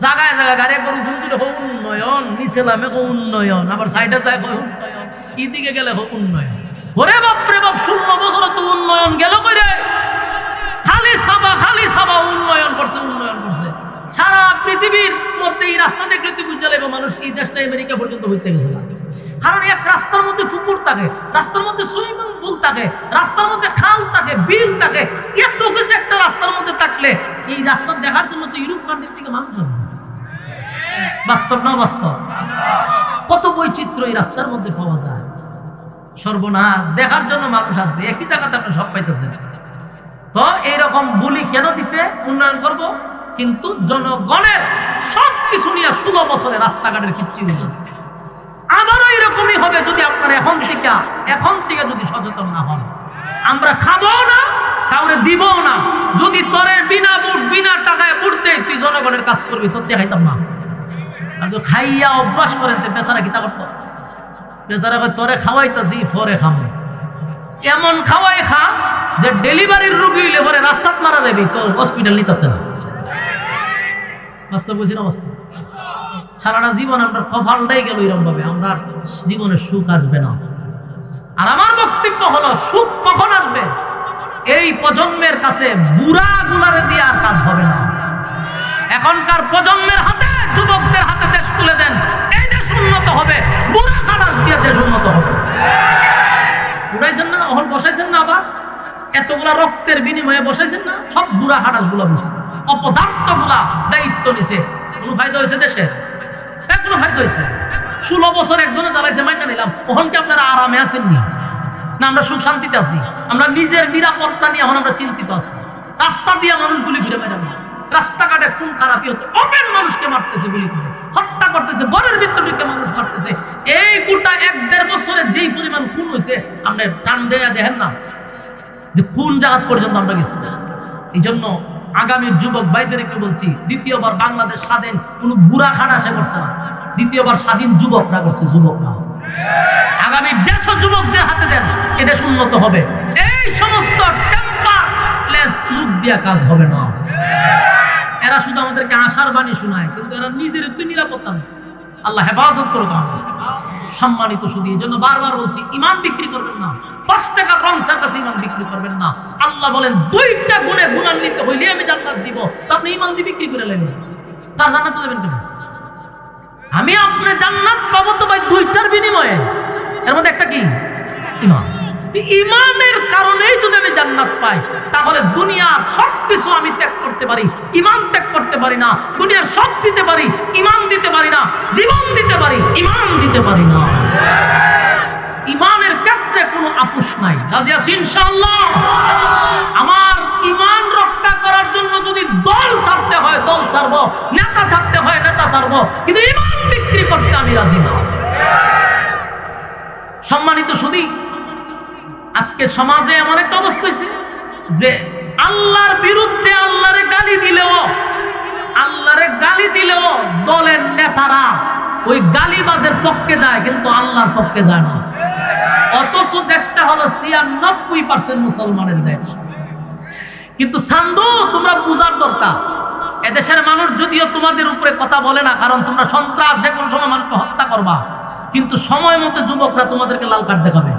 জায়গায় জায়গায় গাড়ি একবার উপরে তুলে হোক উন্নয়ন, নিচে নামে হোক উন্নয়ন, আবার সাইডে যায় হোক উন্নয়ন, এদিকে গেলে হোক উন্নয়ন। ওরে বাপরে বাপ, 16 বছর তো উন্নয়ন গেল করে, খালি সাবা উন্নয়ন করছে। সারা পৃথিবীর মধ্যে এই রাস্তা দেখলে তুই বুঝতে লাগবে মানুষ এই দেশটা আমেরিকা পর্যন্ত হচ্ছে গেছে। কারণ এক রাস্তার মধ্যে পুকুর থাকে, রাস্তার মধ্যে সুইমিং পুল থাকে, রাস্তার মধ্যে খাল থাকে, বিল থাকে, এত কিছু একটা রাস্তার মধ্যে থাকলে এই রাস্তা দেখার জন্য তো ইউরোপ কান্ট্রি থেকে মানুষ আসবে। বাস্তব না বাস্তব? কত বৈচিত্র্য এই রাস্তার মধ্যে পাওয়া যায়। সর্বনাশ, দেখার জন্য মানুষ আসবে। একই জায়গাতে আপনি সব পাইতেছেন। তো এইরকম বলি কেন দিছে? উন্নয়ন করব, কিন্তু জনগণের সবকিছু নিয়ে 16 বছরে রাস্তাঘাটের কিচ্ছু নেই। আবারও এরকমই হবে যদি আপনারা এখন থেকে যদি সচেতন না হন। আমরা খাবো না, কাউরে দিব না। যদি তোরের বিনা বুট বিনা টাকায় বুটতে তুই জনগণের কাজ করবি, তোর দেখাইতাম না। আর তুই খাইয়া অভ্যাস করেন বেচারা কিতা করতো, বেচারা তোরে খাওয়াইতাছি পরে খাবো। এমন খাওয়াই খা যে ডেলিভারির রোগী হইলে পরে রাস্তাত মারা যাবে, তো হসপিটাল নিতে না। বাস্তব বুঝি না? বাস্তব। সারাটা জীবন আমরা কপালটাই গেল এরকম ভাবে, আমরা জীবনে সুখ আসবে না। আর আমার বক্তব্য হলো, সুখ কখন আসবে? এই প্রজন্মের কাছে বুড়া গুলারে দিয়ে আর কাজ হবে না। এখনকার প্রজন্মের হাতে, যুবকদের হাতে দেশ তুলে দেন, এই দেশ উন্নত হবে। বুড়া খালাস দিয়ে দেশ উন্নত হবে। উড়াইছেন না, এখন বসাইছেন না, আবার এতগুলা রক্তের বিনিময়ে বসাইছেন না, সব বুড়া খালাস গুলা বসে, অপদার্থ গুলা দায়িত্ব নিছে। কোনো ফায়দা হয়েছে দেশের? কোনো ফায়দা হয়েছে? 16 বছর একজনে চালাইছে, মাইনা নিলাম। ওখান কি আপনারা আরামে আসেননি? না, আমরা সুখ শান্তিতে আছি। আমরা নিজের নিরাপত্তা নিয়ে এখন আমরা চিন্তিত আছি। রাস্তা দিয়ে মানুষগুলি ঘুরে বেড়াবে না, রাস্তাঘাটে খুন খারাপি হচ্ছে, ওপেন মানুষকে মারতেছে, গুলি করে হত্যা করতেছে, ঘরের ভিতরে মানুষ মারতেছে। এই গোটা 1-1.5 বছরে যেই পরিমাণ খুন হয়েছে, আপনি টান দেয়া দেখেন না যে কোন জায়গা পর্যন্ত আমরা গেছি। এই জন্য আগামীর যুবক ভাইদেরকে বলছি, দ্বিতীয়বার বাংলাদেশ স্বাধীন কোনো বুড়া খানাসে করছে না, দ্বিতীয়বার স্বাধীন যুবকরা করছে। যুবকরা আগামী দেশ যুবকদের হাতে দেন, এ দেশ উন্নত হবে। এই সমস্ত টেম্পারলেস লুক দিয়া কাজ হবে না। এরা শুধু আমাদেরকে আশার বাণী শোনায়, কিন্তু এরা নিজের একটু নিরাপত্তা নেই। আল্লাহ হেফাজত করুক। সম্মানিত শুধু এই জন্য বারবার বলছি, ইমান বিক্রি করবেন না। 5 টাকার রংসার কাছে ইমান বিক্রি করবেন না। আল্লাহ বলেন 2টা গুণে গুণান্বিত হইলে আমি জান্নাত দিব। তো আপনি ইমান দিয়ে বিক্রি করে লাগবেন, তার জান্নাত দেবেন কেন? আমি আপনি জান্নাত পাবো তো ভাই 2টার বিনিময়ে। এর মধ্যে একটা কি? ইমান। ইমানের কারণেই যদি আমি জান্নাত পাই, তাহলে দুনিয়ার সবকিছু আমি ত্যাগ করতে পারি, ইমান ত্যাগ করতে পারি না। দুনিয়ার সব দিতে পারি, ইমান দিতে পারি না। জীবন দিতে পারি, ইমান দিতে পারি না। ইমানের ক্ষেত্রে কোনো আপোষ নাই। রাজি আছি ইনশাআল্লাহ? আমার ইমান রক্ষা করার জন্য যদি দল ছাড়তে হয় দল ছাড়বো, নেতা ছাড়তে হয় নেতা ছাড়বো, কিন্তু ইমান বিক্রি করতে আমি রাজি না। সম্মানিত শুধু আজকে সমাজে এমন একটা অবস্থা হয়েছে যে আল্লাহর বিরুদ্ধে আল্লাহরে গালি দিলেও দলের নেতারা ওই গালিবাজের পক্ষে যায়, কিন্তু আল্লাহর পক্ষে যায় না। অথচ দেশটা হলো 96% মুসলমানের দেশ। কিন্তু সান্দু, তোমরা বুঝার দরকার, এদেশের মানুষ যদিও তোমাদের উপরে কথা বলে না, কারণ তোমরা সন্ত্রাস যে কোনো সময় মানুষকে হত্যা করবা, কিন্তু সময় মতো যুবকরা তোমাদেরকে লাল কার্ড দেখাবে।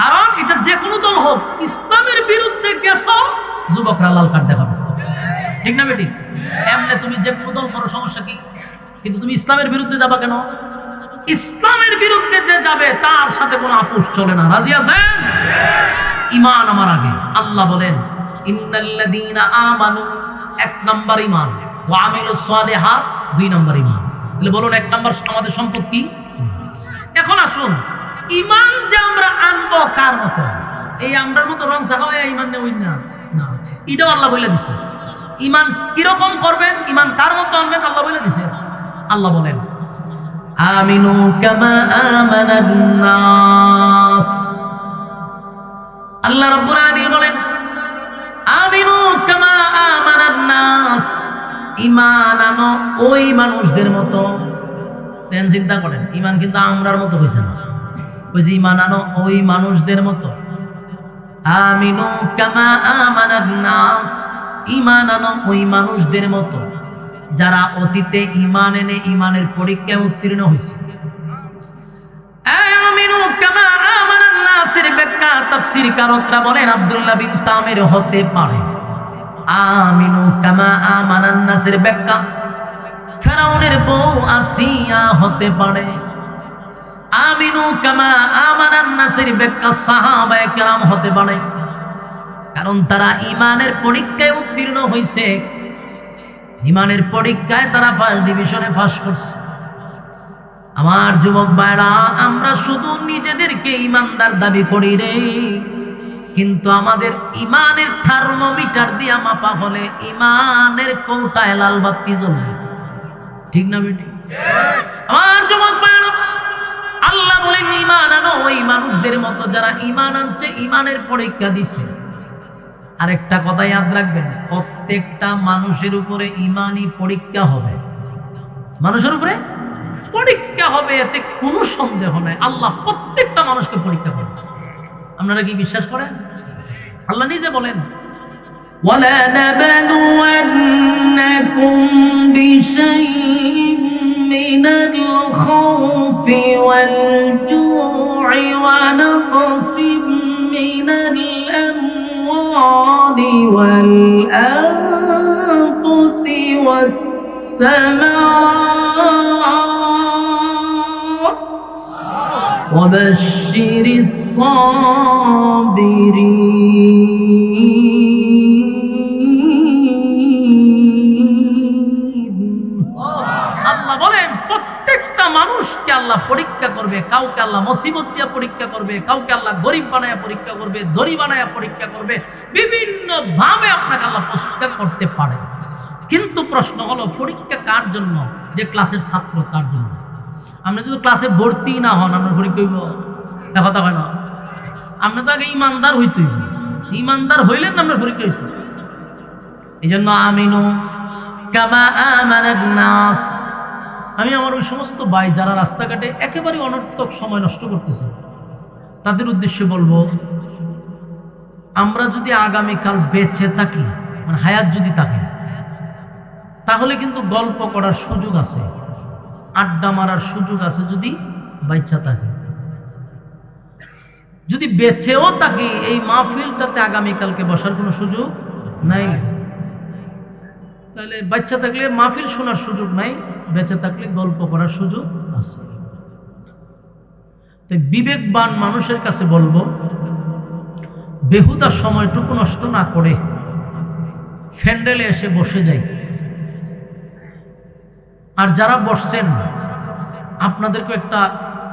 কারণ এটা যে কোনো দল হোক, ইসলামের বিরুদ্ধে গেছো, যুবকরা লাল কার্ড দেখাবে। ঠিক না বেটি? এমনি তুমি যে কোনো দল করো, সমস্যা কি? কিন্তু তুমি ইসলামের বিরুদ্ধে যাবা কেন? ইসলামের বিরুদ্ধে যে যাবে তার সাথে কোনো আপোষ চলে না। রাজি আছেন? ইমান আমার আগে। আল্লাহ বলেন ইন্নাল্লাযীনা আমানু, 1 নাম্বার ইমান। ওয়া আমিলুস সালিহাত 2 নম্বর ঈমান। তাহলে বলুন 1 নম্বর আমাদের সম্পদ কি? এখন আসুন ঈমান যে আমরা আনবো কার মতো? এই আমরার মতো রং সাগায় ঈমান নেই না, না, এটাও আল্লাহ বলে দিছে। ঈমান কিরকম করবেন, ঈমান কার মতো আনবেন আল্লাহ বলে দিছে। আল্লাহ বলেন আমিনু কামা আমানান নাস। আল্লাহ রাব্বুল আলামিন বলেন আমিনু কামা আমানান নাস, ঈমান আনো ওই মানুষদের মতো। চিন্তা করেন, ঈমান কিন্তু আমরার মতো হইছে না, কইছে ঈমান আনো ওই মানুষদের মতো। আমিনু কামা আমানান নাস, ঈমান আনো ওই মানুষদের মতো যারা অতীতে ঈমান এনে ঈমানের পরীক্ষায় উত্তীর্ণ হয়েছে। আমিনু কামা আমানান নাসের ব্যাখ্যা তাফসীরকারকরা বলেন আব্দুল্লাহ বিন তামির হতে পারে। আমিনু কামা আমানান নাসের ব্যাখ্যা ফেরাউনের বউ আসিয়া হতে পারে। আমিনু কামা আমানান নাসের ব্যাখ্যা সাহাবায়ে কেরাম হতে পারে, কারণ তারা ঈমানের পরীক্ষায় উত্তীর্ণ হয়েছে। ঈমানের পরীক্ষায় তারা ফার্স্ট ডিভিশনে পাস করছে। আমার যুবক ভাইরা, আমরা শুধু নিজেদেরকে ঈমানদার দাবি করি রে, কিন্তু আমাদের ঈমানের থার্মোমিটার দিয়া মাপা হলে ঈমানের কৌটায় লাল বাতি জ্বলবে। ঠিক না বেটি? আমার যুবক ভাইরা, আল্লাহ বলেন ঈমান আনো ওই মানুষদের মতো যারা ঈমান আনছে, ঈমানের পরীক্ষা দিছে। আরেকটা কথা ইয়াদ রাখবেন, প্রত্যেকটা মানুষের উপরে ঈমানি পরীক্ষা হবে। মানুষের উপরে পরীক্ষা হবে, এতে কোনো সন্দেহ নাই। আল্লাহ প্রত্যেকটা মানুষকে পরীক্ষা করবে। আপনারা কি বিশ্বাস করেন? আল্লাহ নিজে বলেন ওয়ালা নাবলুওয়ান্নাকুম বিশাইইন মিনাল খাউফি ওয়াল জু'i ওয়া নাকসিম মিনাল আমওয়ালি ওয়াল আনফুসি ওয়াস সামারাত وبشر الصابرين। আল্লাহ বলেন প্রত্যেকটা মানুষকে আল্লাহ পরীক্ষা করবে। কাউকে আল্লাহ মুসিবত দিয়ে পরীক্ষা করবে, কাউকে আল্লাহ গরিব বানায়া পরীক্ষা করবে, ধনী বানায়া পরীক্ষা করবে। বিভিন্ন ভাবে আপনাকে আল্লাহ পরীক্ষা করতে পারে। কিন্তু প্রশ্ন হলো পরীক্ষা কার জন্য? যে ক্লাসের ছাত্র তার জন্য। আপনি যদি ক্লাসে ভর্তি না হন, আপনার পরীক্ষা হইব? কথা হয় না। আপনি তো আগে ইমানদার হইতে হইব, ইমানদার হইলেন না আপনার পরীক্ষা হইত। এই জন্য আমিনু কামা আমানান নাস। আমি আমার ওই সমস্ত ভাই যারা রাস্তাঘাটে একেবারে অনর্থক সময় নষ্ট করতেছে, তাদের উদ্দেশ্যে বলবো, আমরা যদি আগামীকাল বেঁচে থাকি, মানে হায়াত যদি থাকে, তাহলে কিন্তু গল্প করার সুযোগ আছে, আড্ডা মারার সুযোগ আছে যদি বাচ্চা থাকে। যদি বেঁচেও থাকি, এই মাহফিলটাতে আগামীকালকে বসার কোনো সুযোগ নাই। তাহলে বাচ্চা থাকলে মাহফিল শোনার সুযোগ নাই, বেঁচে থাকলে গল্প করার সুযোগ আছে। তাই বিবেকবান মানুষের কাছে বলবো, বেহুদা সময়টুকু নষ্ট না করে ফ্যান্ডেলে এসে বসে যাই। আর যারা বসছেন, আপনাদেরকে একটা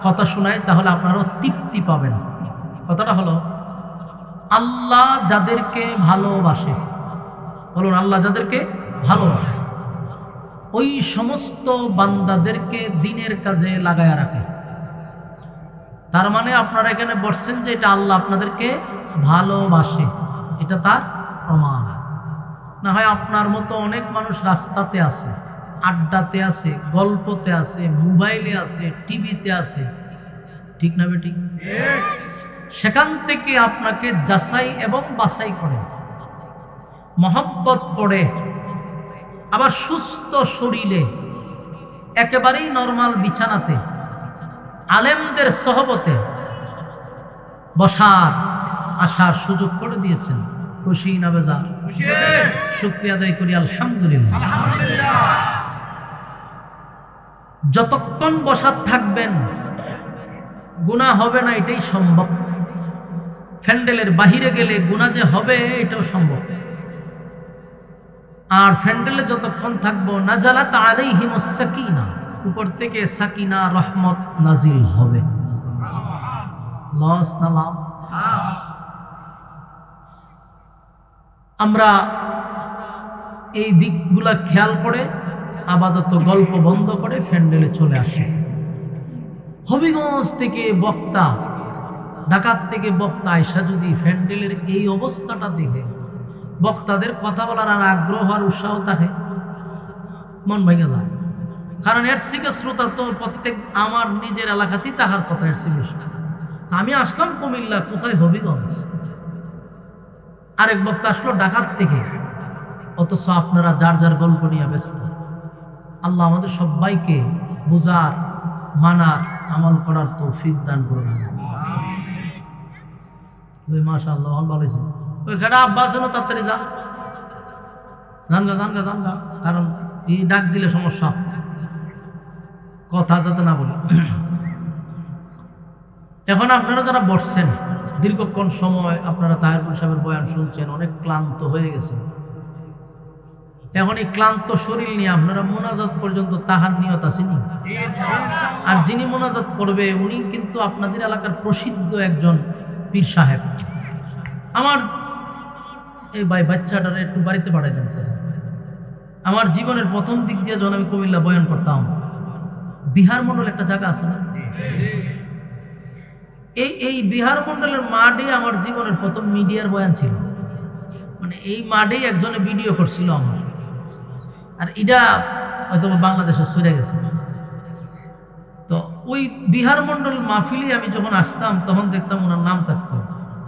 কথা শোনায়, তাহলে আপনারাও তৃপ্তি পাবেন। কথাটা হলো, আল্লাহ যাদেরকে ভালোবাসে, বলুন আল্লাহ যাদেরকে ভালোবাসে, ওই সমস্ত বান্দাদেরকে দিনের কাজে লাগায়া রাখে। তার মানে আপনারা এখানে বসছেন যে এটা আল্লাহ আপনাদেরকে ভালোবাসে, এটা তার প্রমাণ। না হয় আপনার মতো অনেক মানুষ রাস্তাতে আছে, আড্ডাতে আছে, গল্পতে আছে, মোবাইলে আছে, টিভিতে আছে। ঠিক না বেটি? সেখান থেকে আপনাকে যাচাই এবং বাছাই করে, মহব্বত করে, আবার সুস্থ শরীরে একেবারেই নরমাল বিছানাতে আলেমদের সহবতে বসার আসার সুযোগ করে দিয়েছেন। খুশি না বেজার? শুকরিয়া আদায় করি আলহামদুলিল্লাহ। যতক্ষণ বসা থাকবেন গুনাহ হবে না, এটাই সম্ভব। ফ্যান্ডেলের বাহিরে গেলে গুনাহ যে হবে এটাও সম্ভব। আর ফ্যান্ডেলে যতক্ষণ থাকবো নাজালাত আলাইহিমুস সাকিনা, উপর থেকে সাকিনা রহমত নাজিল হবে। লস না লাভ? আমরা এই দিকগুলা খেয়াল করে আপাতত গল্প বন্ধ করে ফ্যান্ডেলে চলে আসি। হবিগঞ্জ থেকে বক্তা, ঢাকার থেকে বক্তা আয়সা যদি ফ্যান্ডেলের এই অবস্থাটা দেখে বক্তাদের কথা বলার আর আগ্রহ আর উৎসাহ থাকে, মন ভেঙে যায়। কারণ এর থেকে শ্রোতা তো প্রত্যেক আমার নিজের এলাকাতেই তাহার কথা এর থেকে বেশি। আমি আসলাম কুমিল্লা, কোথায় হবিগঞ্জ, আরেক বক্তা আসলো ঢাকার থেকে, অথচ আপনারা যার যার গল্প নিয়ে ব্যস্ত। আল্লাহ আমাদের সবাইকে বুঝার, মানার, আমল করার তৌফিক দান করবেন। ওই মাশাআল্লাহ ভালো হয়েছে। ওইখানে আব্বা আছে না, তাড়াতাড়ি যান গা, কারণ এই ডাক দিলে সমস্যা, কথা যাতে না বলি। এখন আপনারা যারা বসছেন, দীর্ঘক্ষণ সময় আপনারা তাহেরপুর সাহেবের বয়ান শুনছেন, অনেক ক্লান্ত হয়ে গেছে। এখন এই ক্লান্ত শরীর নিয়ে আপনারা মোনাজাত পর্যন্ত তাহার নিয়ত আসেনি। আর যিনি মোনাজাত করবে উনি কিন্তু আপনাদের এলাকার প্রসিদ্ধ একজন পীর সাহেব। আমার এই বাচ্চাটারে একটু বাড়িতে পাঠাই দেন স্যার। আমার জীবনের প্রথম দিক দিয়ে যখন আমি কুমিল্লা বয়ান করতাম, বিহার মন্ডল একটা জায়গা আছে না, এই বিহার মন্ডলের মাঠে আমার জীবনের প্রথম মিডিয়ার বয়ান ছিল। মানে এই মাঠেই একজনে ভিডিও করছিল আমার, আর এটা হয়তো বাংলাদেশে সরে গেছে। তো ওই বিহার মন্ডল মাহফিলে আমি যখন আসতাম তখন দেখতাম ওনার নাম থাকতো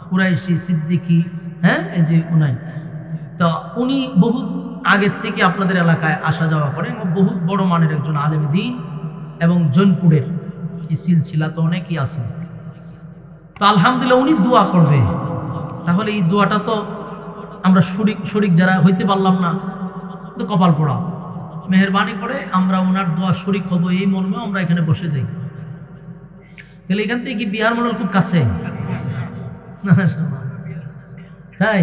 কুরাইশি সিদ্দিকী, হ্যাঁ এই যে উনাই। তো উনি বহুত আগের থেকে আপনাদের এলাকায় আসা যাওয়া করেন, বহুত বড় মানের একজন আলেম দ্বীন, এবং জৈনপুরের এই সিলসিলা তো অনেকই আছে। তো আলহামদুলিল্লাহ উনি দোয়া করবে, তাহলে এই দোয়াটা তো আমরা শরিক যারা হইতে পারলাম না, তো কপাল পোড়া। মেহরবানি করে আমরা ওনার দোয়া শরিক হব, এই মর্মে আমরা এখানে বসে যাই। তাহলে এখান থেকে কি বিহার মন্ডল খুব কাছে? তাই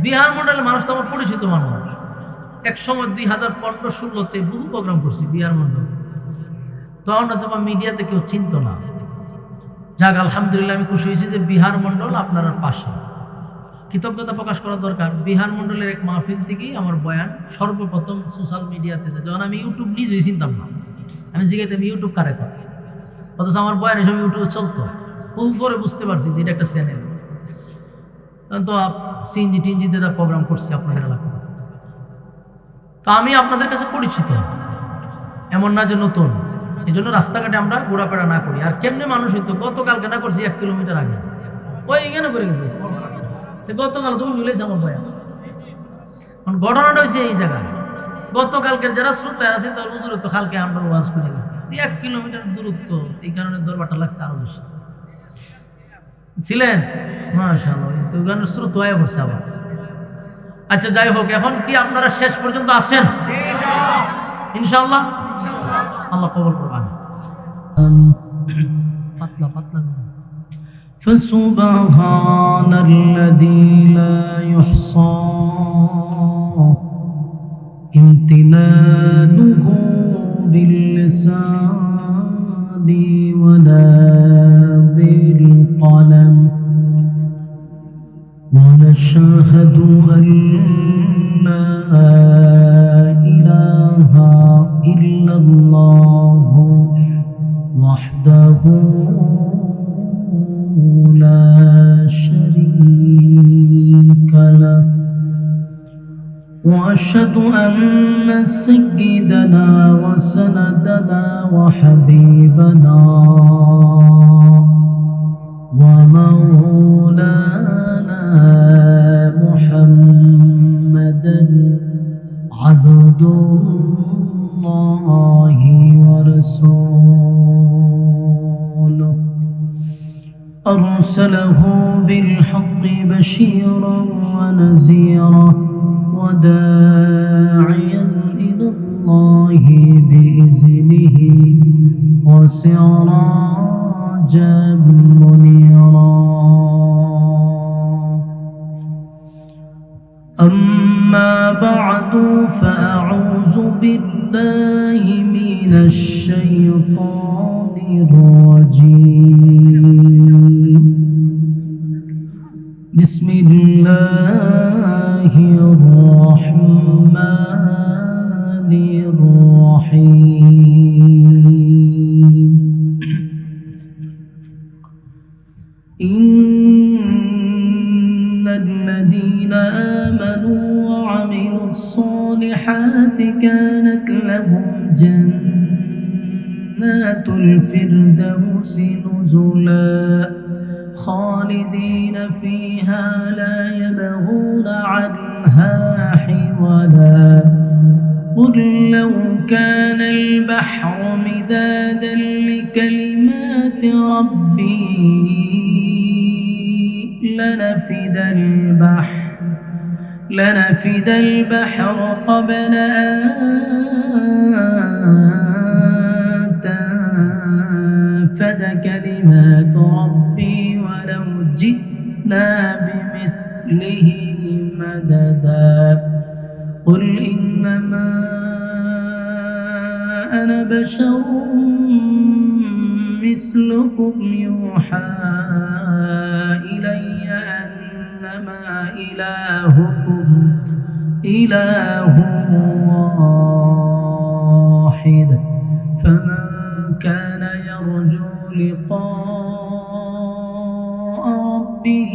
বিহার মন্ডলের মানুষ তো আমার পরিচিত মানুষ। এক সময় 2015-16-তে বহু প্রোগ্রাম করছি বিহার মন্ডল, তখন তোমার মিডিয়াতে কেউ চিনত না। যাক আলহামদুলিল্লাহ, আমি খুশি হয়েছি যে বিহার মন্ডল আপনার পাশে। কৃতজ্ঞতা প্রকাশ করা দরকার। বিহার মন্ডলের এক মাহফিল থেকেই আমার বয়ান সর্বপ্রথম সোশ্যাল মিডিয়াতে যায়। যখন আমি ইউটিউব নিজেই চিনতাম না, আমি জিজ্ঞাসা ইউটিউব কারে করে, অথচ আমার বয়ান এসব ইউটিউবে চলতো। পরে বুঝতে পারছি যে এটা একটা চ্যানেল। তো সিএনজি টিএনজিতে তার প্রোগ্রাম করছি আপনাদের এলাকায়। তো আমি আপনাদের কাছে পরিচিত, এমন না যে নতুন। এই জন্য রাস্তাঘাটে আমরা ঘোরাফেরা না করি। আর কেমনে মানুষ হইতো, গতকালকে না করছি 1 কিলোমিটার আগে, ওই এখানে করে গেছে। গতকাল তুমি মিলেছে আমার বয়ান। ঘটনাটা হয়েছে এই জায়গায়, গতকালকের যারা শ্রোতা আছে তার দূরত্ব কালকে আমরা ওয়াজ করে গেছি 1 কিলোমিটার দূরত্ব। এই কারণে দরবারটা লাগছে আরো বেশি। ছিলেন মাশাআল্লাহ, তো গানের শ্রোত হয়ে বসে আবার। আচ্ছা যাই হোক, এখন কি আপনারা শেষ পর্যন্ত আছেন ইনশাআল্লাহ? আল্লাহ কবুল করবেন। পাতলা পাতলা فسبحان الذي لا يحصى امتنانه باللسان ولا بالقلم ونشهد أن لا إله إلا الله وحده لا شريك له وأشهد أن سيدنا وسندنا وحبيبنا ومولانا محمدا عبد الله ورسوله أرسله بالحق بشيرا ونذيرا وداعيا إلى الله بإذنه وسراجا منيرا أما بعد بعد فأعوذ بالله من الشيطان الرجيم بسم الله الرحمن الرحيم إن الذين آمنوا وعملوا الصالحات كانت لهم جنات الفردوس نزلا خالدين فيها لا يبغون عنها حولا قل لو كان البحر مدادا لكلمات ربي لنفد البحر قبل أن تنفد كلمات ربي ولو جئنا بمثله مددا قل إنما أنا بشر مثلكم يوحى إلي أنما إلهكم إله واحد فمن كان يرجو لقاء ربه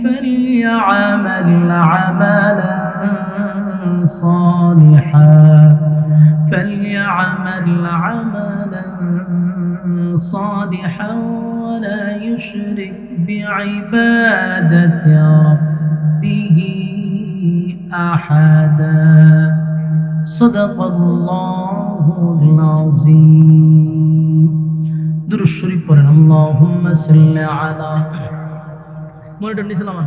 فليعمل عملا صالحا ولا يشرك بعبادة ربه أحدا صدق الله العظيم درود الشريف পড়েন اللهم صل على মনিটর নিসলামান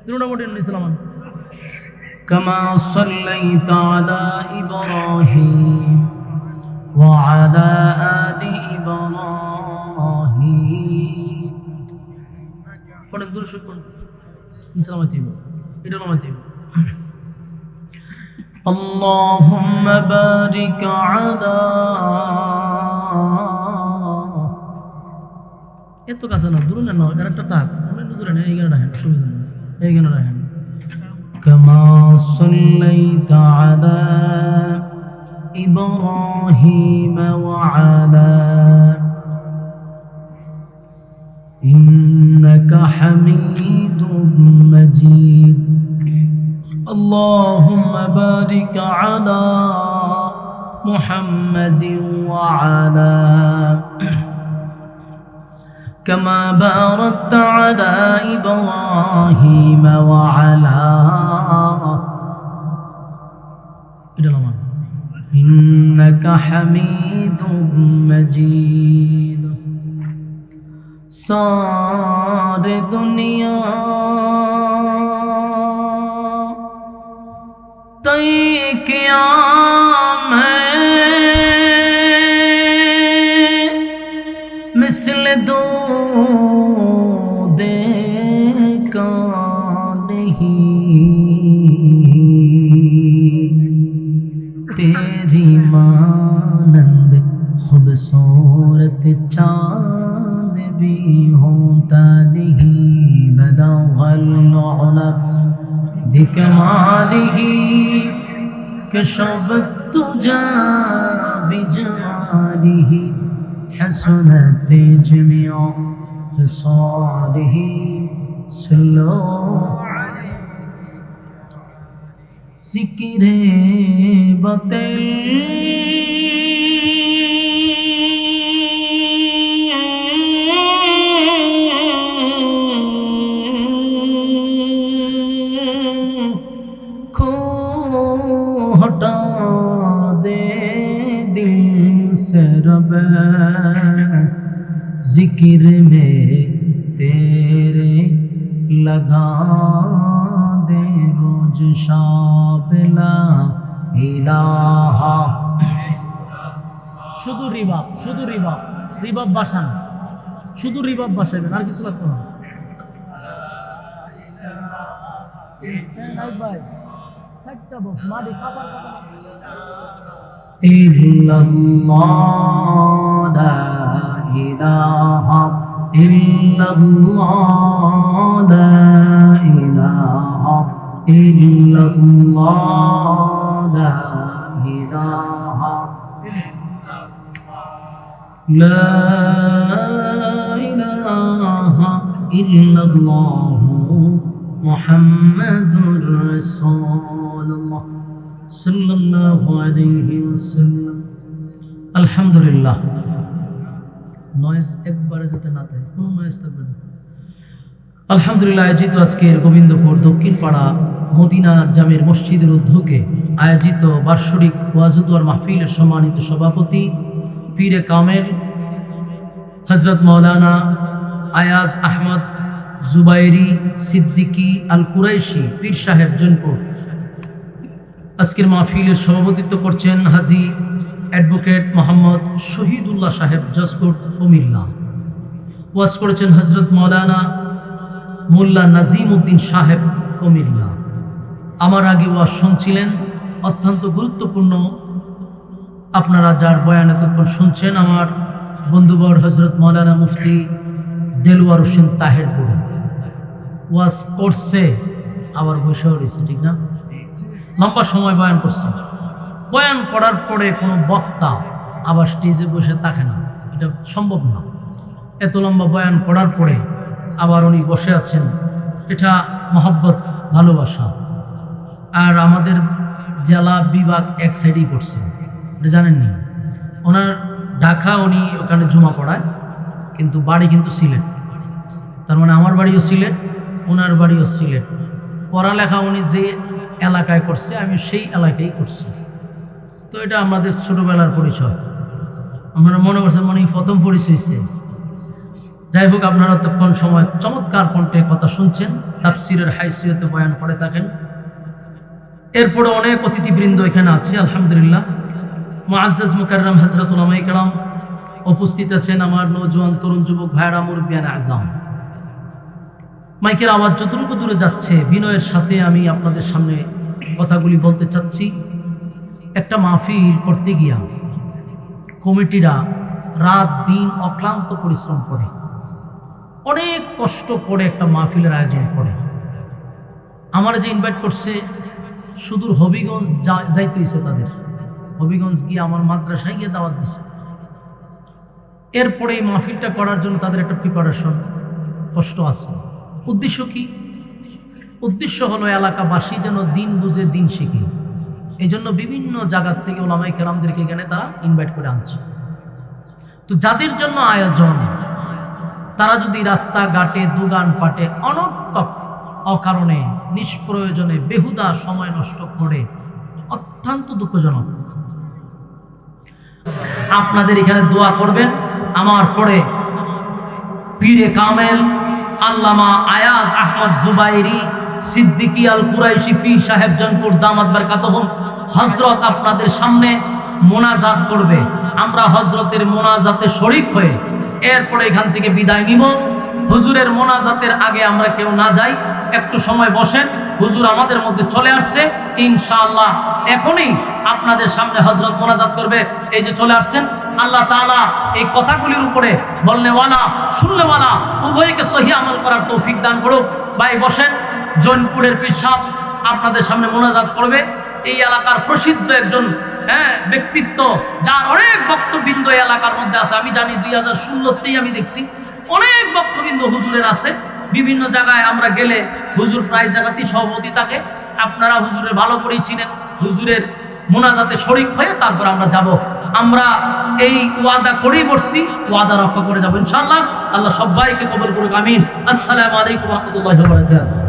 درود মনিটর নিসলামান كما صليت على إبراهيم وعلى آل إبراهيم পড়েন درود الشريف পড়েন নিসলামান এটা নামাতে اللهم بارك على এত কাছে না দূরে না আরেকটা থাক অনেক দূরে না এই গানটা হ্যাঁ সুবিধা নেই এই গানটা হ্যাঁ كما صليت على إبراهيم وعلى إنك حميد مجيد اللهم بارك على محمد وعلى كما باركت على إبراهيم وعلى إنك حميد مجيد सार दुनिया तय क्या मैं मिसल दो देखा नहीं तेरी मानंद खूबसूरत चांद भी होता नहीं बदौल بكماله كشفت तुझा بجماله حسنت جميع خصاله صلوا ذكر بطل हटा दे दिल से रब जिक्र में तेरे लगा दे रोज शाबला इलाहा শুধু রিবাব বাসান শুধু রিবাব বাসাবেন আর কিছু লাগবে না ইল্লাল্লাহ লা ইলাহা ইল্লাল্লাহ লা ইলাহা ইল্লাল্লাহ লা ইলাহা লা ইলাহা ইল্লাল্লাহ মুহাম্মাদুর রাসূলুল্লাহ সাল্লাল্লাহু আলাইহি ওয়াসাল্লাম। আলহামদুলিল্লাহ, নয়েজ একবারে যাতে না থাকে, কোনো নয়েজ থাকবে না। আলহামদুলিল্লাহ, আয়োজিত আজকের গোবিন্দপুর দক্ষিণ পাড়া মদিনা জামের মসজিদের উদ্যোগে আয়োজিত বার্ষিক ওয়াজুদুয়ার মাহফিলের সম্মানিত সভাপতি পীরে কামেল হযরত মাওলানা আয়াজ আহমদ জুবাইরি সিদ্দিকী আল কুরাইশি পীর সাহেব জৈনপুর আজকের মাহফিলের সভাপতিত্ব করছেন হাজী অ্যাডভোকেট মোহাম্মদ শহীদুল্লাহ সাহেব জজকোট কুমিল্লা। ওয়াজ করেছেন হযরত মাওলানা মোল্লা নাজিম উদ্দিন সাহেব কুমিল্লা। আমার আগে ওয়াজ শুনছিলেন, অত্যন্ত গুরুত্বপূর্ণ। আপনারা যার বয়ান এতক্ষণ শুনছেন, আমার বন্ধুবর হযরত মাওলানা মুফতি দেলওয়ার হোসেন তাহেরপুরে ওয়াজ করছে, আবার বসেও রয়েছে, ঠিক না? লম্বা সময় বয়ান করছে। বয়ান করার পরে কোনো বক্তা আবার স্টেজে বসে থাকে না, এটা সম্ভব না। এত লম্বা বয়ান করার পরে আবার উনি বসে আছেন, এটা মহব্বত, ভালোবাসা। আর আমাদের জেলা বিভাগ এক সাইডেই পড়ছে, এটা জানেননি? ওনার ঢাকা, উনি ওখানে জুমা পড়ায়, কিন্তু বাড়ি কিন্তু সিলেট। তার মানে আমার বাড়িও সিলেট, ওনার বাড়িও সিলেট। পড়ালেখা উনি যে এলাকায় করছে, আমি সেই এলাকায় করছি। তো এটা আমাদের ছোটবেলার পরিচয়। আপনারা মনে করছেন মনে প্রথম পরিচয় হয়েছে। যাই হোক, আপনারা তখন সময় চমৎকার কণ্ঠে কথা শুনছেন, তাফসিরের হাইসিয়তে বয়ান করে থাকেন। এরপরে অনেক অতিথিবৃন্দ এখানে আছে, আলহামদুলিল্লাহ। মুআজ্জাজ মুকাররম হযরত উলামায়ে কেরাম উপস্থিত আছেন, আমার নওজোয়ান তরুণ যুবক ভাইরা, মুরব্বিয়ান আযম। মাইকের আওয়াজ যতটুকু দূরে যাচ্ছে, বিনয়ের সাথে আমি আপনাদের সামনে কথাগুলি বলতে চাচ্ছি। একটা মাহফিল করতে গিয়া কমিটিরা রাত দিন অক্লান্ত পরিশ্রম করে, অনেক কষ্ট করে একটা মাহফিলের আয়োজন করে। আমার যে ইনভাইট করছে, সুদূর হবিগঞ্জ যাইতে হয়েছে তাদের। হবিগঞ্জ গিয়ে আমার মাদ্রাসায় গিয়ে দাওয়াত দিছে। এরপরে এই মাহফিলটা করার জন্য তাদের একটা প্রিপারেশন, কষ্ট আছে। উদ্দেশ্য কি? উদ্দেশ্য হলো এলাকাবাসী যেন দিন বুঝে দিন শিখে। এই জন্য বিভিন্ন জায়গার থেকে ওলামায়ে কেরামদেরকে এখানে তারা ইনভাইট করে আনছে। তো যাদের জন্য আয়োজন, তারা যদি রাস্তাঘাটে দোকান পাটে অনর্থক অকারণে নিষ্প্রয়োজনে বেহুদা সময় নষ্ট করে, অত্যন্ত দুঃখজনক। আপনাদের এখানে দোয়া করবেন। আমার পরে পীরে কামেল আল্লামা আয়াজ আহমদ জুবাইরি সিদ্দিকী আল কুরাইশি পীর সাহেব জনপুর দামাত বারকাতুহুম হযরত আপনাদের সামনে মোনাজাত করবে। আমরা হযরতের মোনাজাতে শরীক হয়ে এরপরে এখান থেকে বিদায় নিব। হুজুরের মোনাজাতের আগে আমরা কেউ না যাই, একটু সময় বসেন। হুজুর আমাদের মধ্যে চলে আসছে ইনশাআল্লাহ। এখনই আপনাদের সামনে হযরত মোনাজাত করবে। এই যে চলে আসছেন, আল্লাহ তাআলা এই কথাগুলির উপরে বলনেওয়ালা শুননেওয়ালা উভয়কে সহি আমল করার তৌফিক দান করুক। ভাই বসেন। জৈনপুরের পীর সাহেব আপনাদের সামনে মোনাজাত করবে। এই এলাকার প্রসিদ্ধ একজন ব্যক্তিত্ব, যার অনেক বক্তবৃন্দ এই এলাকার মধ্যে আছে। আমি জানি 2016তেই আমি দেখছি অনেক বক্তবৃন্দ হুজুরের আছে। বিভিন্ন জায়গায় আমরা গেলে হুজুর প্রায় জায়গাতেই সভাপতি থাকে। আপনারা হুজুরের ভালো করেই চিনেন। হুজুরের মোনাজাতে শরীক হয়ে তারপর আমরা যাব। আমরা এই ওয়াদা করেই বসছি, ওয়াদা রক্ষা করে যাবো ইনশাআল্লাহ। আল্লাহ সবাইকে কবুল করুক, আমিন। আসসালামু আলাইকুম ওয়া রাহমাতুল্লাহি ওয়া বারাকাতুহু।